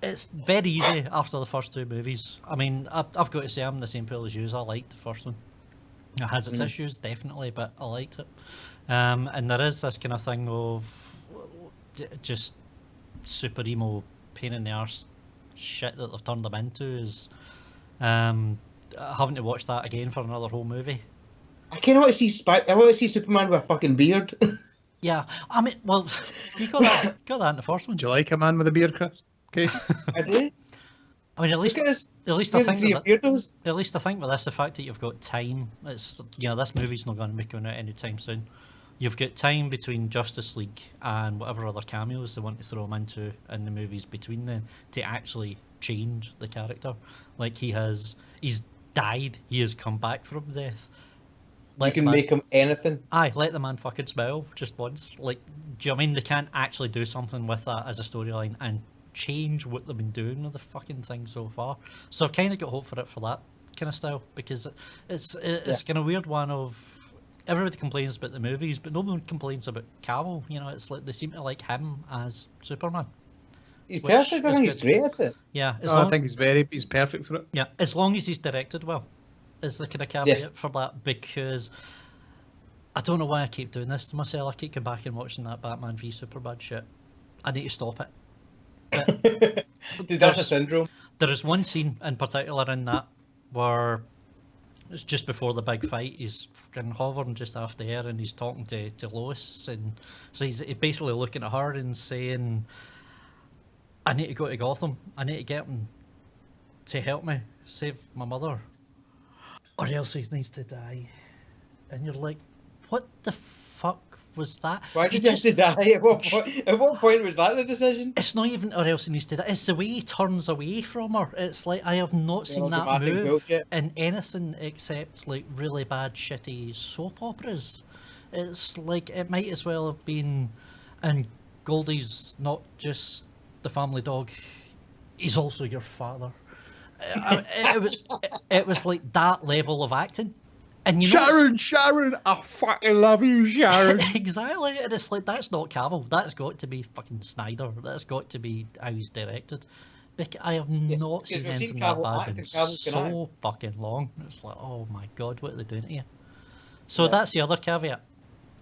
it's very easy after the first two movies. I mean, I've got to say I'm in the same pool as you. I liked the first one. It has its issues, definitely, but I liked it. And there is this kind of thing of just super emo, pain in the arse shit that they've turned them into is having to watch that again for another whole movie. I kind of want to see I want to see Superman with a fucking beard. Yeah, I mean, well, you got that in the first one. Do you like a man with a beard, Chris? Okay. I do. I mean, at least Look at us. I We're think the three with beardos. At least I think with this, the fact that you've got time, it's this movie's not going to be coming out anytime soon. You've got time between Justice League and whatever other cameos they want to throw him into in the movies between then to actually change the character. Like he's died, he has come back from death. You can make him anything. Aye, let the man fucking smile just once. Like, do you know what I mean? They can't actually do something with that as a storyline and change what they've been doing with the fucking thing so far. So I've kind of got hope for it for that kind of style because it's kind of weird one of everybody complains about the movies, but no one complains about Cavill. You know, it's like they seem to like him as Superman. He's Which perfect. I is think he's good. great at it. Yeah, I think he's perfect for it. yeah, as long as he's directed well, is the kind of caveat Yes. for that because I don't know why I keep doing this to myself. I keep going back and watching that Batman v Superman shit. I need to stop it. But Dude, that's a there's- syndrome. There is one scene in particular in that where it's just before the big fight. He's fucking hovering just off the air and he's talking to Lois, and so he's basically looking at her and saying, "I need to go to Gotham. I need to get him to help me save my mother, or else he needs to die." And you're like, "What the fuck was that?" Why did you have to die? At what point was that the decision? It's not even or else he needs to die. It's the way he turns away from her. It's like I have not seen that dramatic move bullshit. in anything except like really bad shitty soap operas. It's like it might as well have been and Goldie's not just the family dog, he's also your father. It was like that level of acting. And you know Sharon, I fucking love you, Sharon. exactly, and it's like that's not Cavill. That's got to be fucking Snyder. That's got to be how he's directed. I have not because seen we've seen anything that Cavill bad act in and Cavill can so fucking long. It's like, oh my god, what are they doing to you? So that's the other caveat.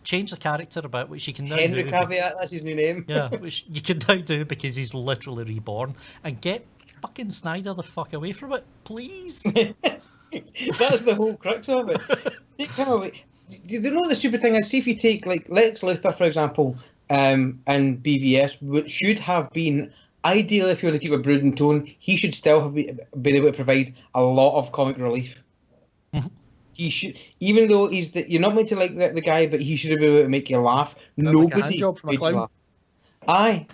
Change the character about which you can now Henry do. Caveat, that's his new name. Yeah, which you can now do because he's literally reborn, and get fucking Snyder the fuck away from it, please. That's the whole crux of it. Take him away. Do you know the stupid thing is? See if you take like Lex Luthor, for example, and BVS, which should have been ideally, if you want to keep a brooding tone, he should still have been able to provide a lot of comic relief. He should, even though you're not meant to like the guy, but he should have been able to make you laugh. Like a Nobody hand job from a made you clown. laugh. Aye.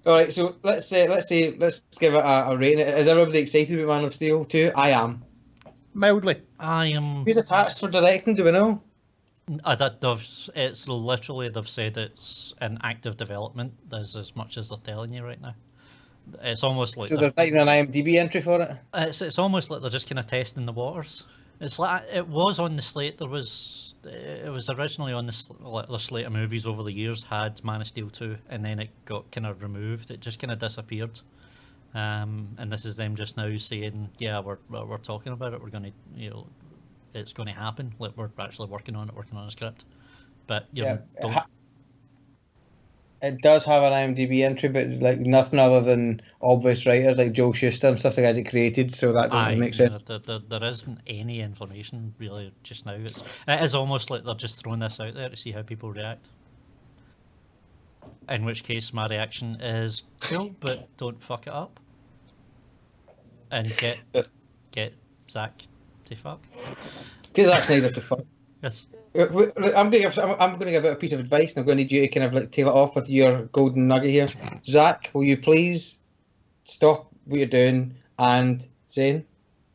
All right, so let's give it a rating. Is everybody excited about Man of Steel 2? I am. Mildly. I am. Who's attached for directing? Do we know? It's literally they've said it's in active development. There's as much as they're telling you right now. It's almost like So there's not even an IMDb entry for it. it's almost like they're just kind of testing the waters. It's like it was on the slate. It was originally on the slate of movies over the years had Man of Steel 2, and then it got kind of removed. It just kind of disappeared. And this is them just now saying, yeah, we're talking about it. We're going to it's going to happen. Like we're actually working on a script, but Yeah, don't. it does have an IMDb entry, but like nothing other than obvious writers like Joel Shuster and stuff like that it created. So that doesn't really make sense. There isn't any information really just now. It is almost like they're just throwing this out there to see how people react. In which case, my reaction is cool, but don't fuck it up. And get Zack to fuck. Get Zack Snyder to fuck. Yes. I'm going to give out a piece of advice, and I'm going to need you to kind of like tail it off with your golden nugget here. Zach, will you please stop what you're doing? And Zane,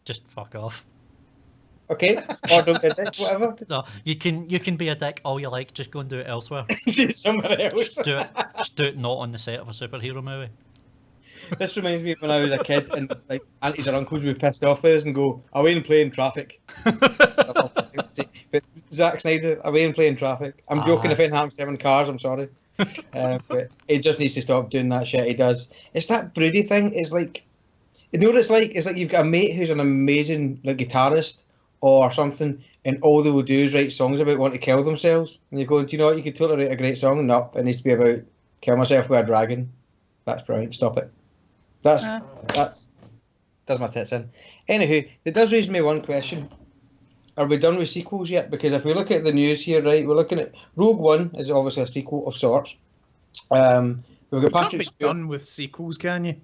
just fuck off. Okay, or don't be a dick, whatever. No, you can be a dick all you like. Just go and do it elsewhere. Do it somewhere else. Just do it not on the set of a superhero movie. This reminds me of when I was a kid and like aunties or uncles would be pissed off with us and go, away and play in traffic. But Zack Snyder, away and play in traffic. I'm joking, if anything happens to him in cars, I'm sorry. But he just needs to stop doing that shit he does. It's that broody thing. It's like, you know what it's like? It's like you've got a mate who's an amazing like guitarist or something, and all they will do is write songs about wanting to kill themselves. And you go, do you know what? You could totally write a great song. No, it needs to be about kill myself with a dragon. That's brilliant. Stop it. That's my tits in. Anywho, it does raise me one question. Are we done with sequels yet? Because if we look at the news here, right, we're looking at Rogue One is obviously a sequel of sorts. We've got Patrick Can't be Stewart. done with sequels, can you?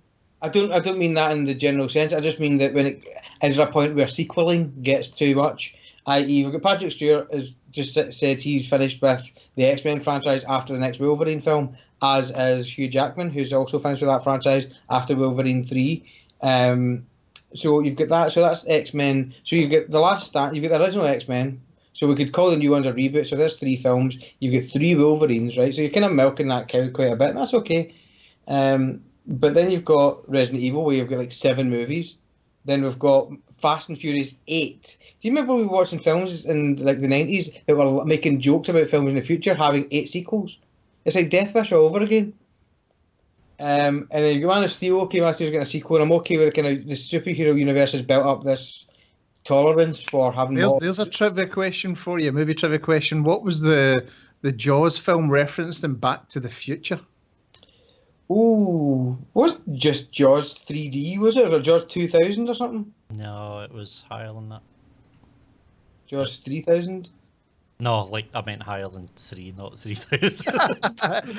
I don't mean that in the general sense. I just mean that when it is there a point where sequeling gets too much. I.e., we've got Patrick Stewart has just said he's finished with the X-Men franchise after the next Wolverine film, as is Hugh Jackman, who's also finished with that franchise after Wolverine 3. So you've got that. So that's X-Men. So you've got you've got the original X-Men. So we could call the new ones a reboot. So there's 3 films. You've got 3 Wolverines, right? So you're kind of milking that cow quite a bit, and that's okay. But then you've got Resident Evil, where you've got like 7 movies. Then we've got Fast and Furious 8. Do you remember we were watching films in like the 90s that were making jokes about films in the future having 8 sequels? It's like Death Wish all over again. And then Man of Steel came after getting a sequel, and I'm okay with kind of the superhero universe has built up this tolerance for having more. There's a trivia question for you, movie trivia question. What was the Jaws film referenced in Back to the Future? Ooh, was it just Jaws 3D, was it? Or Jaws 2000 or something? No, it was higher than that. Jaws 3000? No, like I meant higher than 3, not 3000.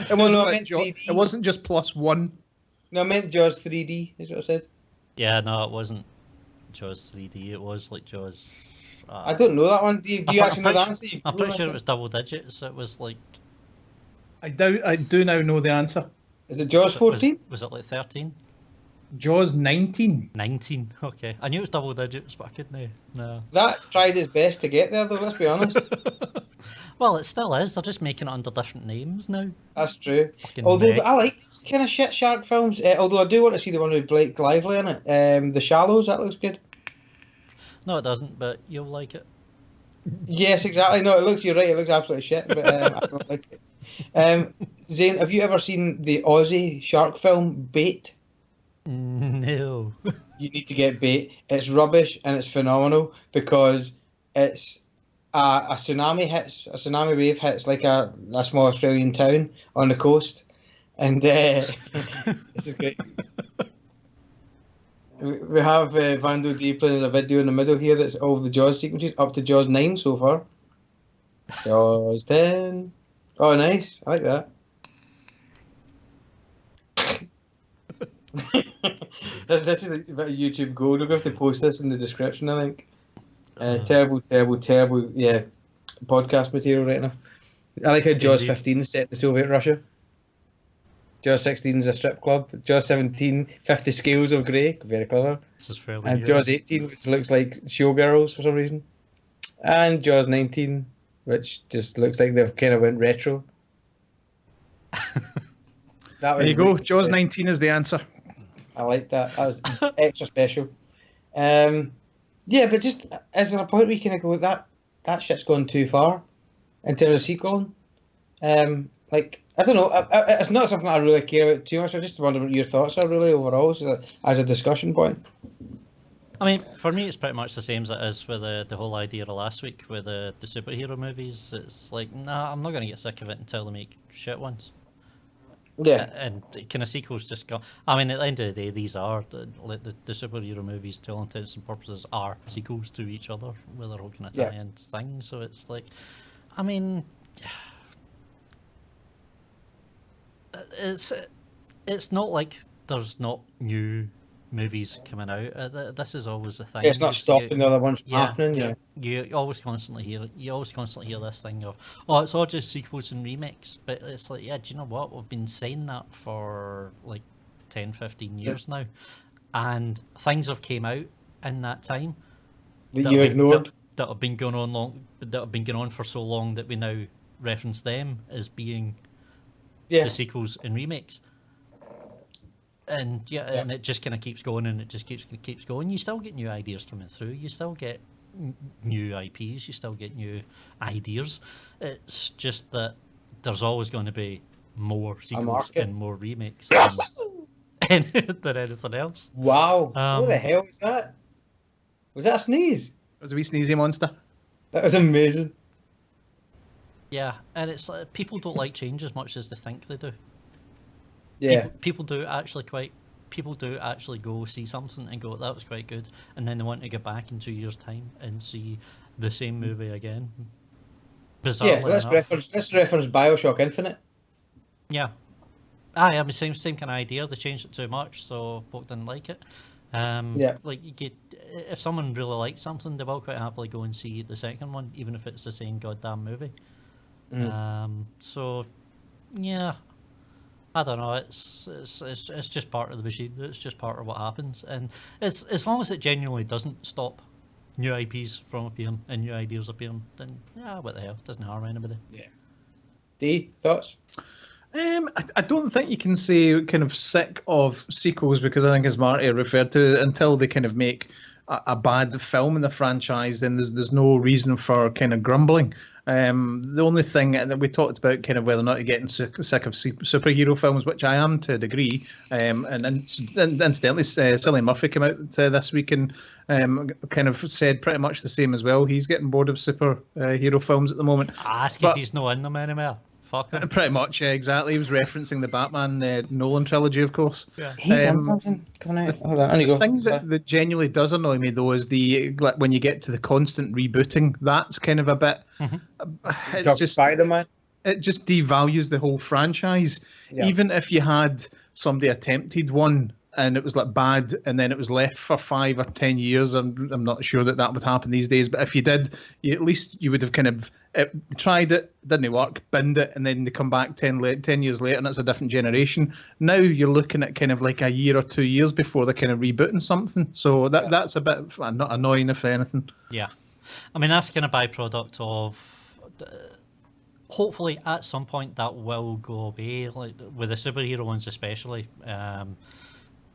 It wasn't just +1. No, I meant Jaws 3D, is what I said. Yeah, no, it wasn't Jaws 3D. It was like Jaws. I don't know that one. Do you actually know the answer? I'm pretty sure it was double digits. It was like. I do now know the answer. Is it Jaws 14? Was it like 13? Jaws 19. 19. Okay, I knew it was double digits, but I couldn't. No. That tried its best to get there, though. Let's be honest. Well, it still is. They're just making it under different names now. That's true. Fucking Although Meg. I like these kind of shit shark films. Although I do want to see the one with Blake Lively in it. The Shallows. That looks good. No, it doesn't. But you'll like it. Yes, exactly. No, you're right. It looks absolutely shit, but I don't like it. Zane, have you ever seen the Aussie shark film Bait? No. You need to get Bait. It's rubbish and it's phenomenal because it's a tsunami wave hits like a small Australian town on the coast, and this is great. We have Vando D playing a video in the middle here that's all of the Jaws sequences up to Jaws 9 so far. Jaws 10. Oh, nice. I like that. This is a bit of YouTube gold. We're going to have to post this in the description, I think. Terrible, yeah, podcast material right now. I like how Jaws 15 is set in Soviet Russia. Jaws 16 is a strip club. Jaws 17, 50 Scales of Grey. Very clever. This is fairly And new. Jaws 18, which looks like showgirls for some reason. And Jaws 19, which just looks like they've kind of went retro. There you go. Jaws 19 is the answer. I like that. That was extra special. Yeah, but just is there a point where you kind of go, that shit's gone too far in terms of sequeling? Like, I don't know. It's not something I really care about too much. I just wonder what your thoughts are really overall as a discussion point. I mean, for me, it's pretty much the same as it is with the whole idea of last week with the superhero movies. It's like, nah, I'm not going to get sick of it until they make shit ones. Yeah. And kind of sequels just go. I mean, at the end of the day, these are the superhero movies, to all intents and purposes, are sequels to each other with their whole kind of tie-in thing. So it's like, I mean, it's not like there's not new movies coming out. This is always the thing. It's not stopping the other ones from happening. You always constantly hear this thing of, oh, it's all just sequels and remakes. But it's like, yeah, do you know what? We've been saying that for like 10, 15 years now, and things have came out in that time that you ignored, that have been going on for so long that we now reference them as being the sequels and remakes. And and it just kind of keeps going, and it just keeps going. You still get new ideas coming through. You still get new IPs. You still get new ideas. It's just that there's always going to be more sequels and more remakes than anything else. Wow! What the hell was that? Was that a sneeze? It was a wee sneezy monster. That was amazing. Yeah, and it's like people don't like change as much as they think they do. Yeah, people do actually go see something and go, that was quite good, and then they want to go back in 2 years' time and see the same movie again. Bizarrely let's reference BioShock Infinite. Yeah, I mean same kind of idea. They changed it too much, so folk didn't like it. Like you get, if someone really likes something, they will quite happily go and see the second one, even if it's the same goddamn movie. So yeah. I don't know. It's just part of the machine. It's just part of what happens, and as long as it genuinely doesn't stop new IPs from appearing and new ideas appearing, then what the hell? It doesn't harm anybody. Yeah. D, thoughts? I don't think you can say kind of sick of sequels, because I think, as Marty referred to, until they kind of make a bad film in the franchise, then there's no reason for kind of grumbling. The only thing that we talked about, kind of whether or not you're getting sick of superhero films, which I am to a degree, and incidentally, Cillian Murphy came out this week and kind of said pretty much the same as well. He's getting bored of superhero films at the moment. That's because he's not in them anymore. Fuck him. Pretty much, exactly. He was referencing the Batman Nolan trilogy, of course. Yeah. He's on something coming out. Hold on, the thing that genuinely does annoy me, though, is when you get to the constant rebooting. That's kind of a bit. It's just Spider-Man. It just devalues the whole franchise. Yeah. Even if you had somebody attempted one and it was like bad, and then it was left for 5 or 10 years. I'm not sure that would happen these days. But if you did, at least you would have kind of tried it, didn't work, binned it, and then they come back 10 years later, and it's a different generation. Now you're looking at kind of like a year or 2 years before they're kind of rebooting something. So that's a bit annoying, if anything. Yeah, I mean, that's kind of byproduct of. Hopefully, at some point, that will go away. Like with the superhero ones, especially.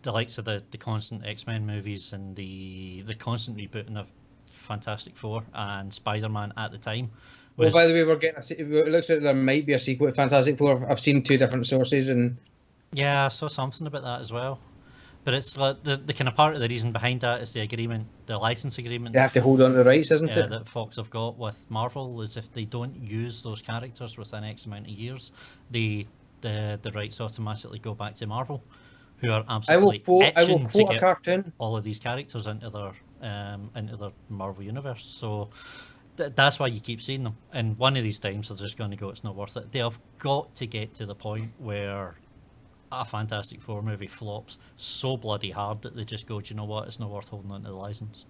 The likes of the constant X-Men movies and the constant rebooting of Fantastic Four and Spider-Man at the time. Well, by the way, it looks like there might be a sequel to Fantastic Four. I've seen 2 different sources, and yeah, I saw something about that as well. But it's like the kind of part of the reason behind that is the license agreement. They have to hold on to the rights, isn't it? That Fox have got with Marvel is if they don't use those characters within X amount of years, the rights automatically go back to Marvel, who are absolutely itching to get cartoon. all of these characters into their Marvel universe. So that's why you keep seeing them. And one of these times they're just going to go, it's not worth it. They have got to get to the point where a Fantastic Four movie flops so bloody hard that they just go, do you know what? It's not worth holding on to the license.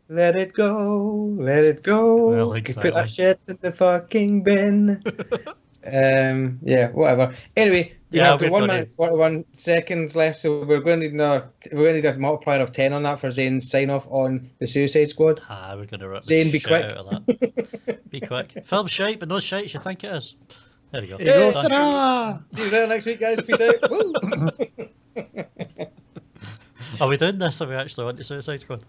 Let it go, let it go. Well, exactly. Put that shit in the fucking bin. Yeah, whatever. Anyway, we have got 1 minute 41 seconds left, so we're going to need a multiplier of 10 on that for Zane's sign off on the Suicide Squad. We're going to rip Zane, the shit out of that. Be quick. Film's shite, but no shite you think it is. There you go. See you there next week, guys. Peace out. Woo! Are we doing this? Are we actually on to Suicide Squad?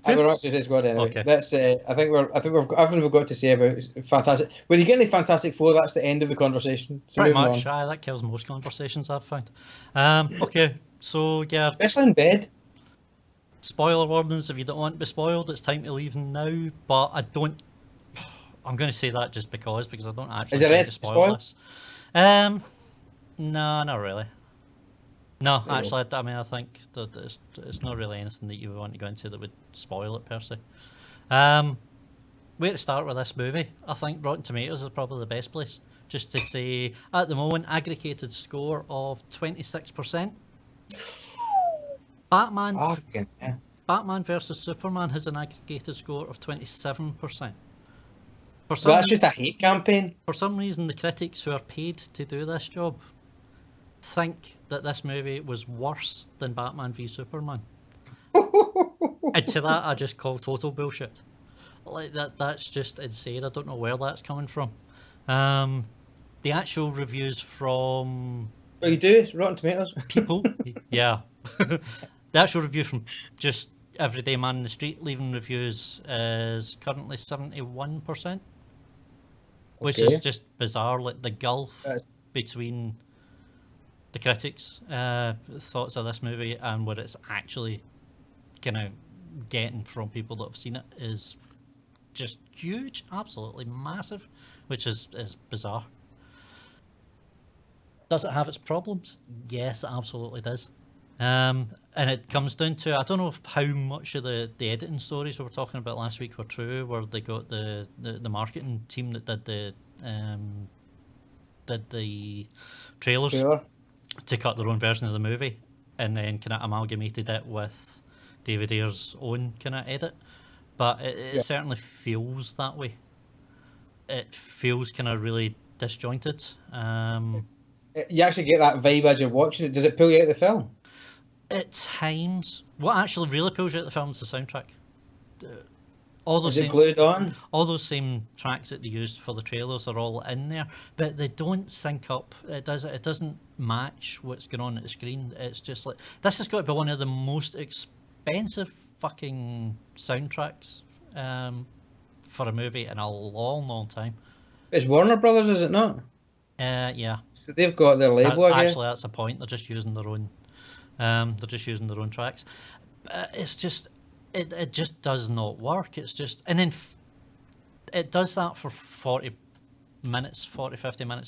We're on Suicide Squad anyway. Okay. That's I think we've got everything we've got to say about Fantastic. When you get into Fantastic Four, that's the end of the conversation. So pretty much. That kills most conversations I've found. Okay, so yeah. Especially in bed. spoiler warnings if you don't want to be spoiled. It's time to leave now. But I don't. I'm going to say that just because I don't actually Is there intend anything to to spoil spoil? this. No, not really. No, There you actually, I mean, I think that it's not really anything that you would want to go into that would spoil it per se. Where to start with this movie? I think Rotten Tomatoes is probably the best place. Just to say, at the moment, aggregated score of 26%. Batman Fucking hell. Batman versus Superman has an aggregated score of 27%. For So some, that's just a hate campaign. for some reason, the critics who are paid to do this job think that this movie was worse than Batman v Superman. And to that, I just call total bullshit. Like that's just insane. I don't know where that's coming from. The actual reviews from What you do? Rotten Tomatoes. people, yeah. The actual review from just everyday man in the street leaving reviews is currently 71%, which is Okay. just bizarre. Like the gulf That's- between the critics' thoughts of this movie and what it's actually kind of getting from people that have seen it is just huge, absolutely massive, which is bizarre. Does it have its problems? Yes, it absolutely does. And it comes down to, I don't know how much of the editing stories we were talking about last week were true, where they got the marketing team that did the trailers Trailer. to cut their own version of the movie, and then kind of amalgamated it with David Ayer's own kind of edit. But it Yeah. certainly feels that way. It feels kind of really disjointed. You actually get that vibe as you're watching it. Does it pull you out of the film? At times, what actually really pulls you out of the film is the soundtrack. All those Is it same, glued on? all those same tracks that they used for the trailers are all in there, but they don't sync up. It doesn't match what's going on at the screen. It's just like, this has got to be one of the most expensive fucking soundtracks for a movie in a long time. It's Warner Brothers, is it not? Yeah. So they've got their label, I guess. Actually, that's the point. They're just using their own. They're just using their own tracks. It's just, it just does not work. It's just, and then it does that for 50 minutes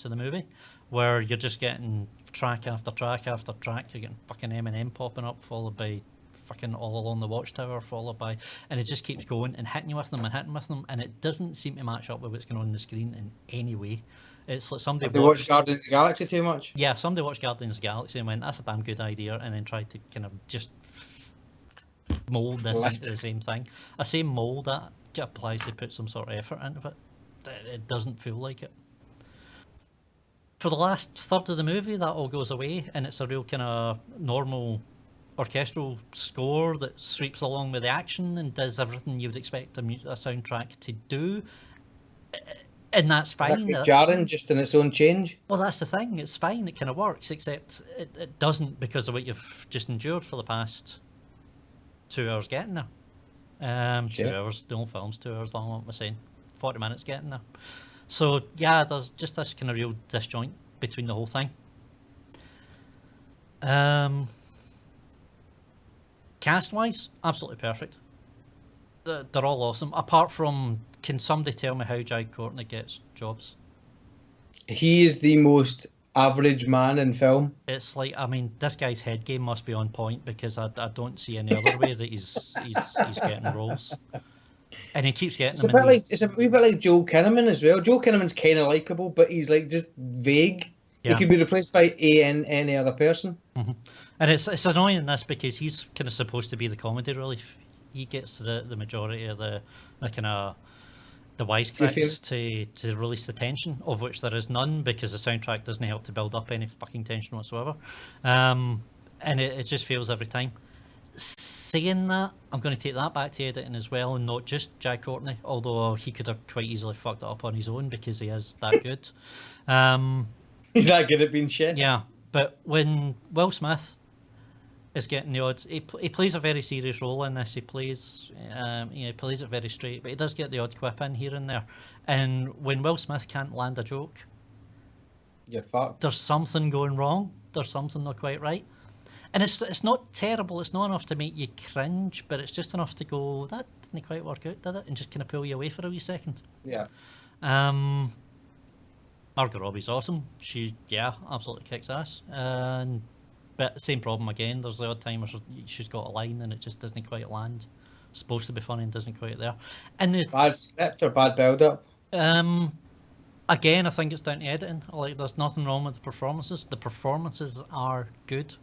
of the movie, where you're just getting track after track after track. You're getting fucking Eminem popping up, followed by fucking All Along the Watchtower, followed by, and it just keeps going and hitting you with them and hitting with them, and it doesn't seem to match up with what's going on the screen in any way. It's like somebody Have they watched Guardians of the Galaxy too much? Yeah, somebody watched Guardians of the Galaxy and went, that's a damn good idea, and then tried to kind of just mould this into the same thing. I say mould, that applies to put some sort of effort into it. It doesn't feel like it. For the last third of the movie, that all goes away, and it's a real kind of normal orchestral score that sweeps along with the action and does everything you would expect a soundtrack to do. And that's fine. Jarring just in its own change. Well, that's the thing. It's fine. It kind of works, except it doesn't because of what you've just endured for the past 2 hours getting there. 2 hours. The whole film's 2 hours long. What am I saying? 40 minutes getting there. So yeah, there's just this kind of real disjoint between the whole thing. Cast-wise, absolutely perfect. They're all awesome. Apart from, can somebody tell me how Jai Courtney gets jobs? He is the most average man in film. It's like, I mean, this guy's head game must be on point because I don't see any other way that he's getting roles. And he keeps getting them. It's a wee bit like Joel Kinnaman as well. Joel Kinnaman's kind of likable, but he's like just vague. Yeah. He could be replaced by any other person. Mm-hmm. And it's annoying this because he's kind of supposed to be the comedy relief. He gets the majority of the kind of the wisecracks to release the tension, of which there is none because the soundtrack doesn't help to build up any fucking tension whatsoever. And it just fails every time. Saying that, I'm going to take that back to editing as well, and not just Jai Courtney, although he could have quite easily fucked it up on his own because he is that good. He's that good at being shit. Yeah, but when Will Smith is getting the odds, he plays a very serious role in this. He plays it very straight, but he does get the odd quip in here and there. And when Will Smith can't land a joke, you're fucked. There's something going wrong. There's something not quite right. And it's not terrible. It's not enough to make you cringe, but it's just enough to go, that didn't quite work out, did it? And just kind of pull you away for a wee second. Yeah. Margot Robbie's awesome. She, absolutely kicks ass. But same problem again. There's the odd time where she's got a line and it just doesn't quite land. It's supposed to be funny and doesn't quite there. And Bad script or bad build-up? Again, I think it's down to editing. Like, there's nothing wrong with the performances. The performances are good.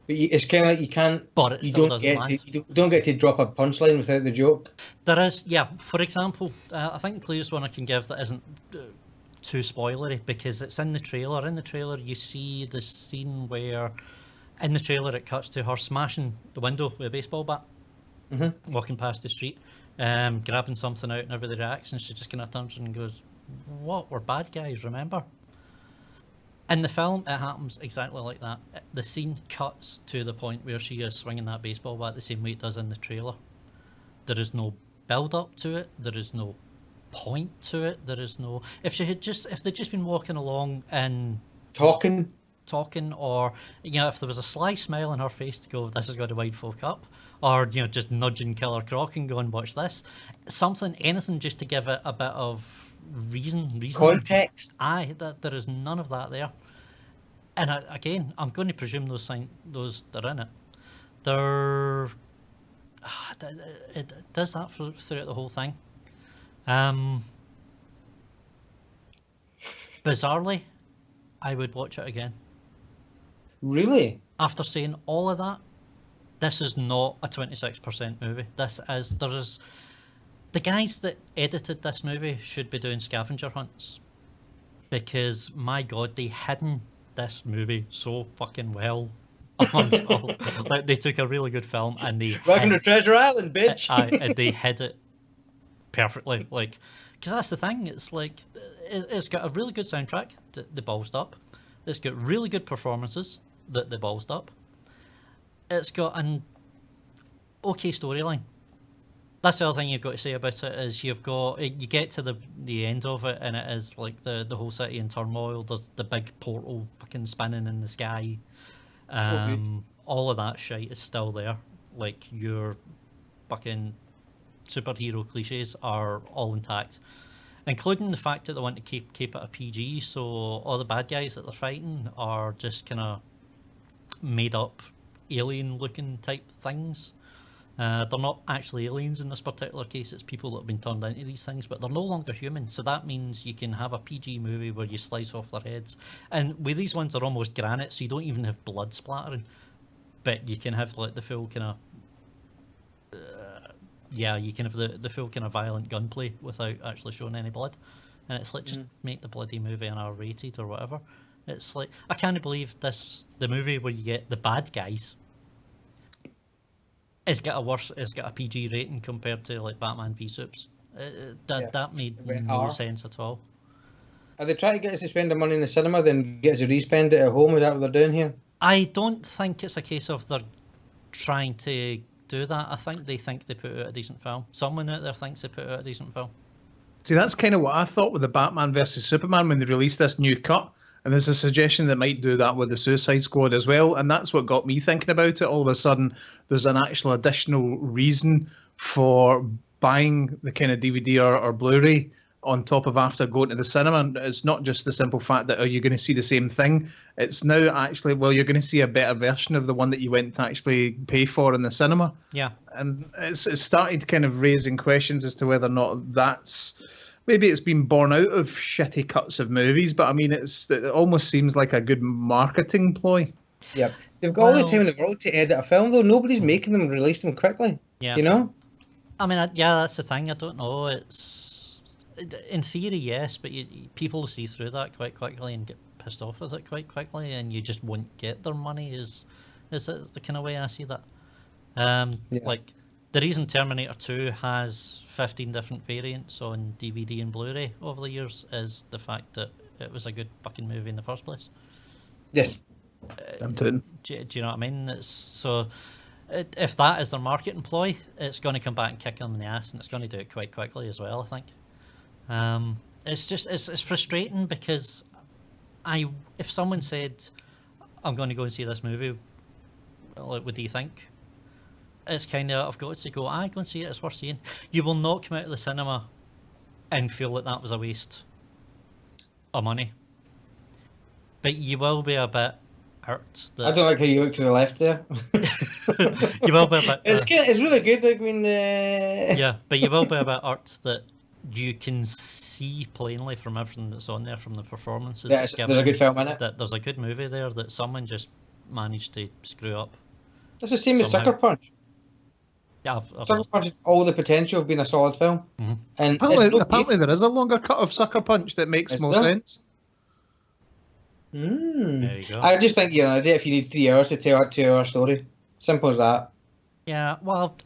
But it's kind of like you can't. But it still doesn't land. You don't get to drop a punchline without the joke. There is, for example, I think the clearest one I can give that isn't too spoilery, because it's in the trailer. In the trailer, you see the scene where, in the trailer, it cuts to her smashing the window with a baseball bat, walking past the street, grabbing something out, and everybody reacts, and she just kind of turns and goes, "What? We're bad guys, remember?" In the film, it happens exactly like that. The scene cuts to the point where she is swinging that baseball bat the same way it does in the trailer. There is no build-up to it. There is no point to it. There is no... If they'd just been walking along and... Talking, or, if there was a sly smile on her face to go, this is going to wind folk up, or, just nudging Killer Croc and go and watch this. Anything just to give it a bit of reason context. There is none of that there. And again, I'm going to presume those that are in it, it does that throughout the whole thing. Bizarrely, I would watch it again. Really? After saying all of that, this is not a 26% movie. The guys that edited this movie should be doing scavenger hunts, because my god, they hidden this movie so fucking well amongst all. Like, they took a really good film and they welcome to Treasure Island, bitch. And they hid it perfectly. Like, because that's the thing. It's like it's got a really good soundtrack that they ballsed up. It's got really good performances that they ballsed up. It's got an okay storyline. That's the other thing you've got to say about it, is you get to the end of it, and it is like the whole city in turmoil. There's the big portal fucking spinning in the sky. All of that shit is still there. Like, your fucking superhero cliches are all intact, including the fact that they want to keep it a PG, so all the bad guys that they're fighting are just kind of made up alien looking type things. They're not actually aliens in this particular case. It's people that have been turned into these things, but they're no longer human. So that means you can have a PG movie where you slice off their heads. And with these ones, they're almost granite, so you don't even have blood splattering. But you can have like the full kind of... you can have the full kind of violent gunplay without actually showing any blood. And it's like, just make the bloody movie an R-rated or whatever. It's like, I can't believe the movie where you get the bad guys, it's got a PG rating compared to like Batman v Supes. That made no sense at all. Are they trying to get us to spend the money in the cinema, then get us to re-spend it at home? Is that what they're doing here? I don't think it's a case of they're trying to do that. I think they put out a decent film. Someone out there thinks they put out a decent film. See, that's kind of what I thought with the Batman versus Superman when they released this new cut. And there's a suggestion that might do that with the Suicide Squad as well. And that's what got me thinking about it. All of a sudden, there's an actual additional reason for buying the kind of DVD or Blu-ray on top of after going to the cinema. And it's not just the simple fact that, you're going to see the same thing. It's now actually, you're going to see a better version of the one that you went to actually pay for in the cinema. Yeah. And it's started kind of raising questions as to whether or not that's... Maybe it's been born out of shitty cuts of movies, but I mean, it almost seems like a good marketing ploy. Yeah, they've got all the time in the world to edit a film, though. Nobody's making them release them quickly. Yeah, you know. I mean, that's the thing. I don't know. It's in theory, yes, but people see through that quite quickly and get pissed off with it quite quickly, and you just won't get their money. Is it the kind of way I see that? Like, the reason Terminator 2 has 15 different variants on DVD and Blu-ray over the years is the fact that it was a good fucking movie in the first place. Yes. Do you know what I mean? If that is their marketing ploy, it's going to come back and kick them in the ass, and it's going to do it quite quickly as well, I think. It's frustrating because if someone said, I'm going to go and see this movie, like, what do you think? It's kind of, I've got to go, go and see it, it's worth seeing. You will not come out of the cinema and feel like that was a waste of money. But you will be a bit hurt. I don't like how you look to the left there. You will be a bit... It's really good. I mean... Yeah, but you will be a bit hurt that you can see plainly from everything that's on there, from the performances. Yeah, there's a good film in it. That there's a good movie there that someone just managed to screw up. That's the same as somehow. Sucker Punch. Yeah, Sucker Punch has all the potential of being a solid film. Mm-hmm. And apparently there is a longer cut of Sucker Punch that makes more sense. There you go. I just think, if you need 3 hours to tell a 2-hour story. Simple as that. Yeah, well,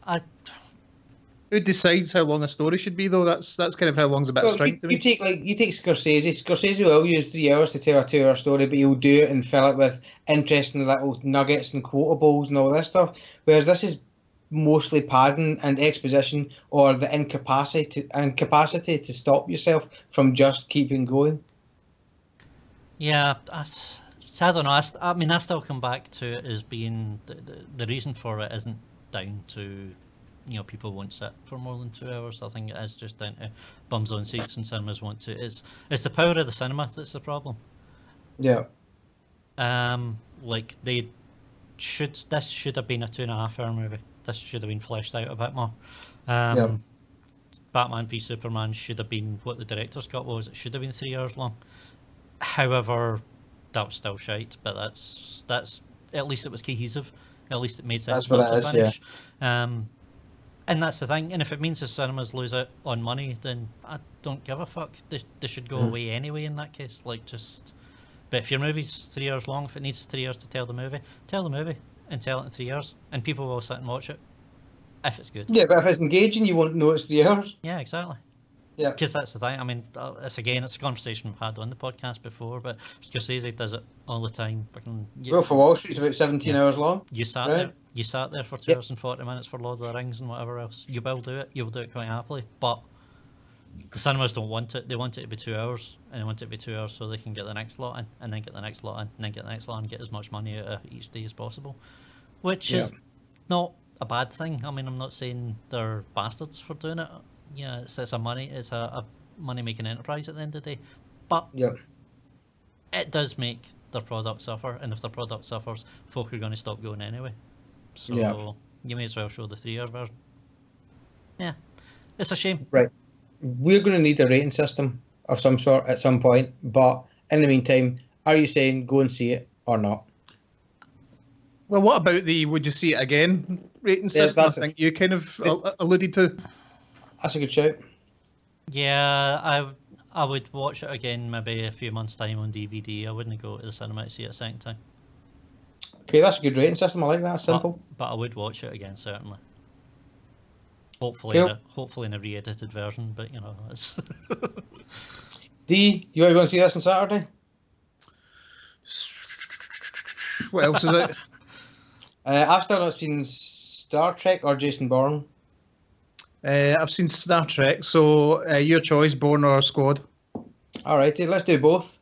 Who decides how long a story should be, though? That's kind of how long's a bit of strength to me. You take Scorsese. Scorsese will use 3 hours to tell a 2-hour story, but he'll do it and fill it with interesting little nuggets and quotables and all this stuff. Whereas this is mostly padding and exposition, or the incapacity to stop yourself from just keeping going. Yeah, I don't know. I mean, I still come back to it as being the reason for it isn't down to, people won't sit for more than 2 hours. I think it is just down to bums on seats and cinemas want to. It's the power of the cinema that's the problem. Yeah. Like this should have been a 2.5-hour movie. This should have been fleshed out a bit more. Batman v Superman should have been what the director's cut was. It should have been 3 hours long. However, that was still shite. But that's at least it was cohesive. At least it made sense. That's what it is. Finish. Yeah. And that's the thing. And if it means the cinemas lose out on money, then I don't give a fuck. They should go away anyway. In that case, But if your movie's 3 hours long, if it needs 3 hours to tell the movie and tell it in 3 hours, and people will sit and watch it if it's good. Yeah, but if it's engaging, you won't know it's 3 hours. Yeah, exactly. Yeah, because that's the thing. I mean, it's a conversation we've had on the podcast before, but Scorsese does it all the time. For Wall Street's about 17 hours long. You sat there for 2 hours and 40 minutes for Lord of the Rings and whatever else. You will do it. You will do it quite happily, but the cinemas don't want it. They want it to be 2 hours, and they want it to be 2 hours so they can get the next lot in, and then get the next lot in, and then get the next lot in, and get as much money out of each day as possible, which is not a bad thing. I mean, I'm not saying they're bastards for doing it. Yeah, it's a money-making enterprise at the end of the day, but it does make their product suffer, and if their product suffers, folk are going to stop going anyway. So you may as well show the 3-hour version. Yeah, it's a shame. Right. We're going to need a rating system of some sort at some point, but in the meantime, are you saying go and see it or not? Well, what about the would you see it again rating system? I think you kind of alluded to. That's a good shout. Yeah, I would watch it again maybe a few months' time on DVD. I wouldn't go to the cinema to see it a second time. Okay, that's a good rating system. I like that. Simple. But I would watch it again, certainly. Hopefully in a re-edited version, but it's... D, you want to see this on Saturday? What else is it? I've still not seen Star Trek or Jason Bourne. I've seen Star Trek, so your choice, Bourne or Squad. Alrighty, let's do both.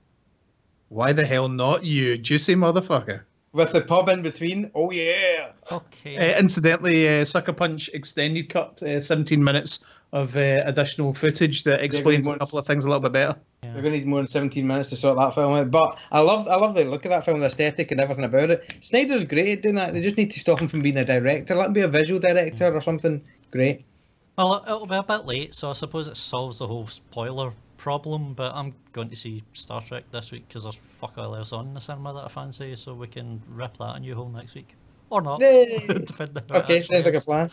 Why the hell not you, juicy motherfucker? With the pub in between. Oh yeah. Okay. Incidentally, Sucker Punch extended cut, 17 minutes of additional footage that explains a couple of things a little bit better. Yeah. We're going to need more than 17 minutes to sort that film out. But I love the look of that film, the aesthetic and everything about it. Snyder's great at doing that. They just need to stop him from being a director. Let him be a visual director or something. Great. Well, it'll be a bit late, so I suppose it solves the whole spoiler problem, but I'm going to see Star Trek this week because there's fuck all else on in the cinema that I fancy, so we can rip that a new hole next week. Or not. Okay, sounds like a plan.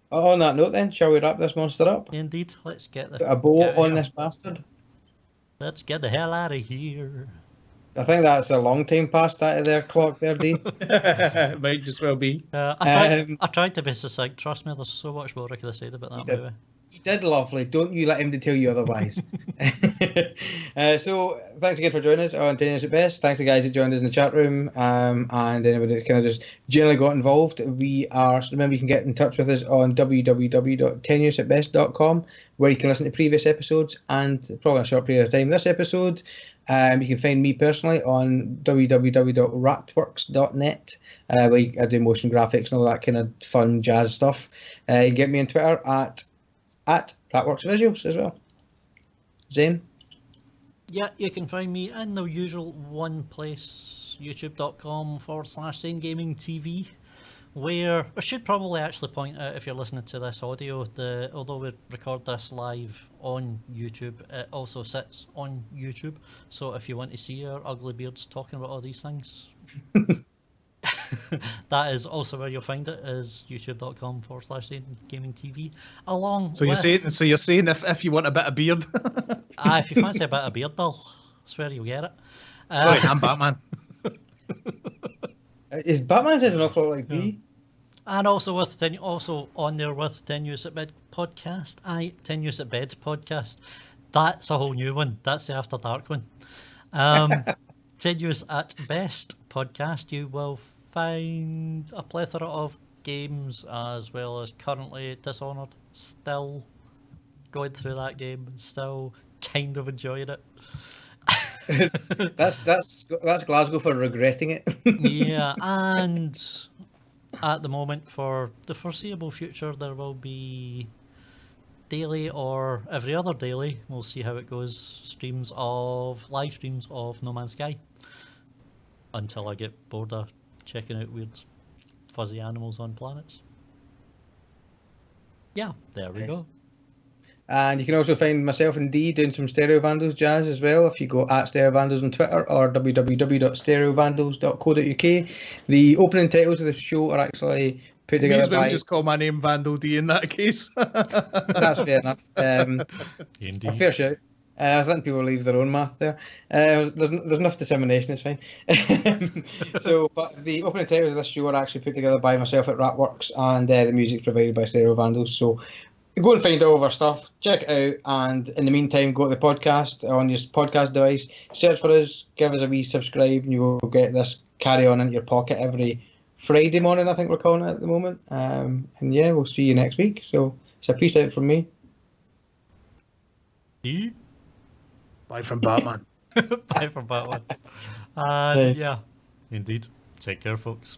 On that note then, shall we wrap this monster up? Indeed, let's get a bow on this bastard. Let's get the hell out of here. I think that's a long time past that of their clock there, D. Might just well be. I tried to be succinct. Trust me, there's so much more I could have said about that movie. He did lovely. Don't you let him to tell you otherwise. So thanks again for joining us on Tenuous at Best. Thanks to the guys that joined us in the chat room, and anybody that kind of just generally got involved. Remember you can get in touch with us on www.tenuousatbest.com, where you can listen to previous episodes and probably a short period of time this episode. You can find me personally on www.raptworks.net, where I do motion graphics and all that kind of fun jazz stuff. You can get me on Twitter at Raptworks Visuals as well. Zane? Yeah, you can find me in the usual one place, youtube.com/Zane Gaming TV, where I should probably actually point out, if you're listening to this audio, although we record this live on YouTube, it also sits on YouTube. So if you want to see our ugly beards talking about all these things, that is also where you'll find it, is youtube.com/Zane Gaming TV. So you're saying if you want a bit of beard. If you fancy a bit of beard, I'll swear you'll get it. Sorry, I'm Batman. Is Batman says an awful lot like D? And also on there with Tenuous at Bed podcast, Tenuous at Bed podcast. That's a whole new one. That's the After Dark one. Tenuous at Best podcast. You will find a plethora of games, as well as currently Dishonored. Still going through that game, still kind of enjoying it. That's Glasgow for regretting it. Yeah, and at the moment, for the foreseeable future, there will be daily or every other daily, we'll see how it goes, live streams of No Man's Sky, until I get bored of checking out weird fuzzy animals on planets. Yeah, there we go. And you can also find myself and Dee doing some Stereo Vandals jazz as well, if you go at Stereo Vandals on Twitter or www.stereovandals.co.uk. The opening titles of the show are actually put together by... just call my name Vandal D in that case. That's fair enough. Indeed. A fair shout. I was letting people leave their own math there. There's enough dissemination, it's fine. But the opening titles of this show are actually put together by myself at Raptworks, and the music's provided by Stereo Vandals. So go and find all of our stuff, check it out, and in the meantime, go to the podcast on your podcast device, search for us, give us a wee subscribe, and you will get this carry on into your pocket every Friday morning, I think we're calling it at the moment. And yeah, we'll see you next week. So it's a peace out from me. Bye from Batman. Bye from Batman. And yeah, indeed. Take care, folks.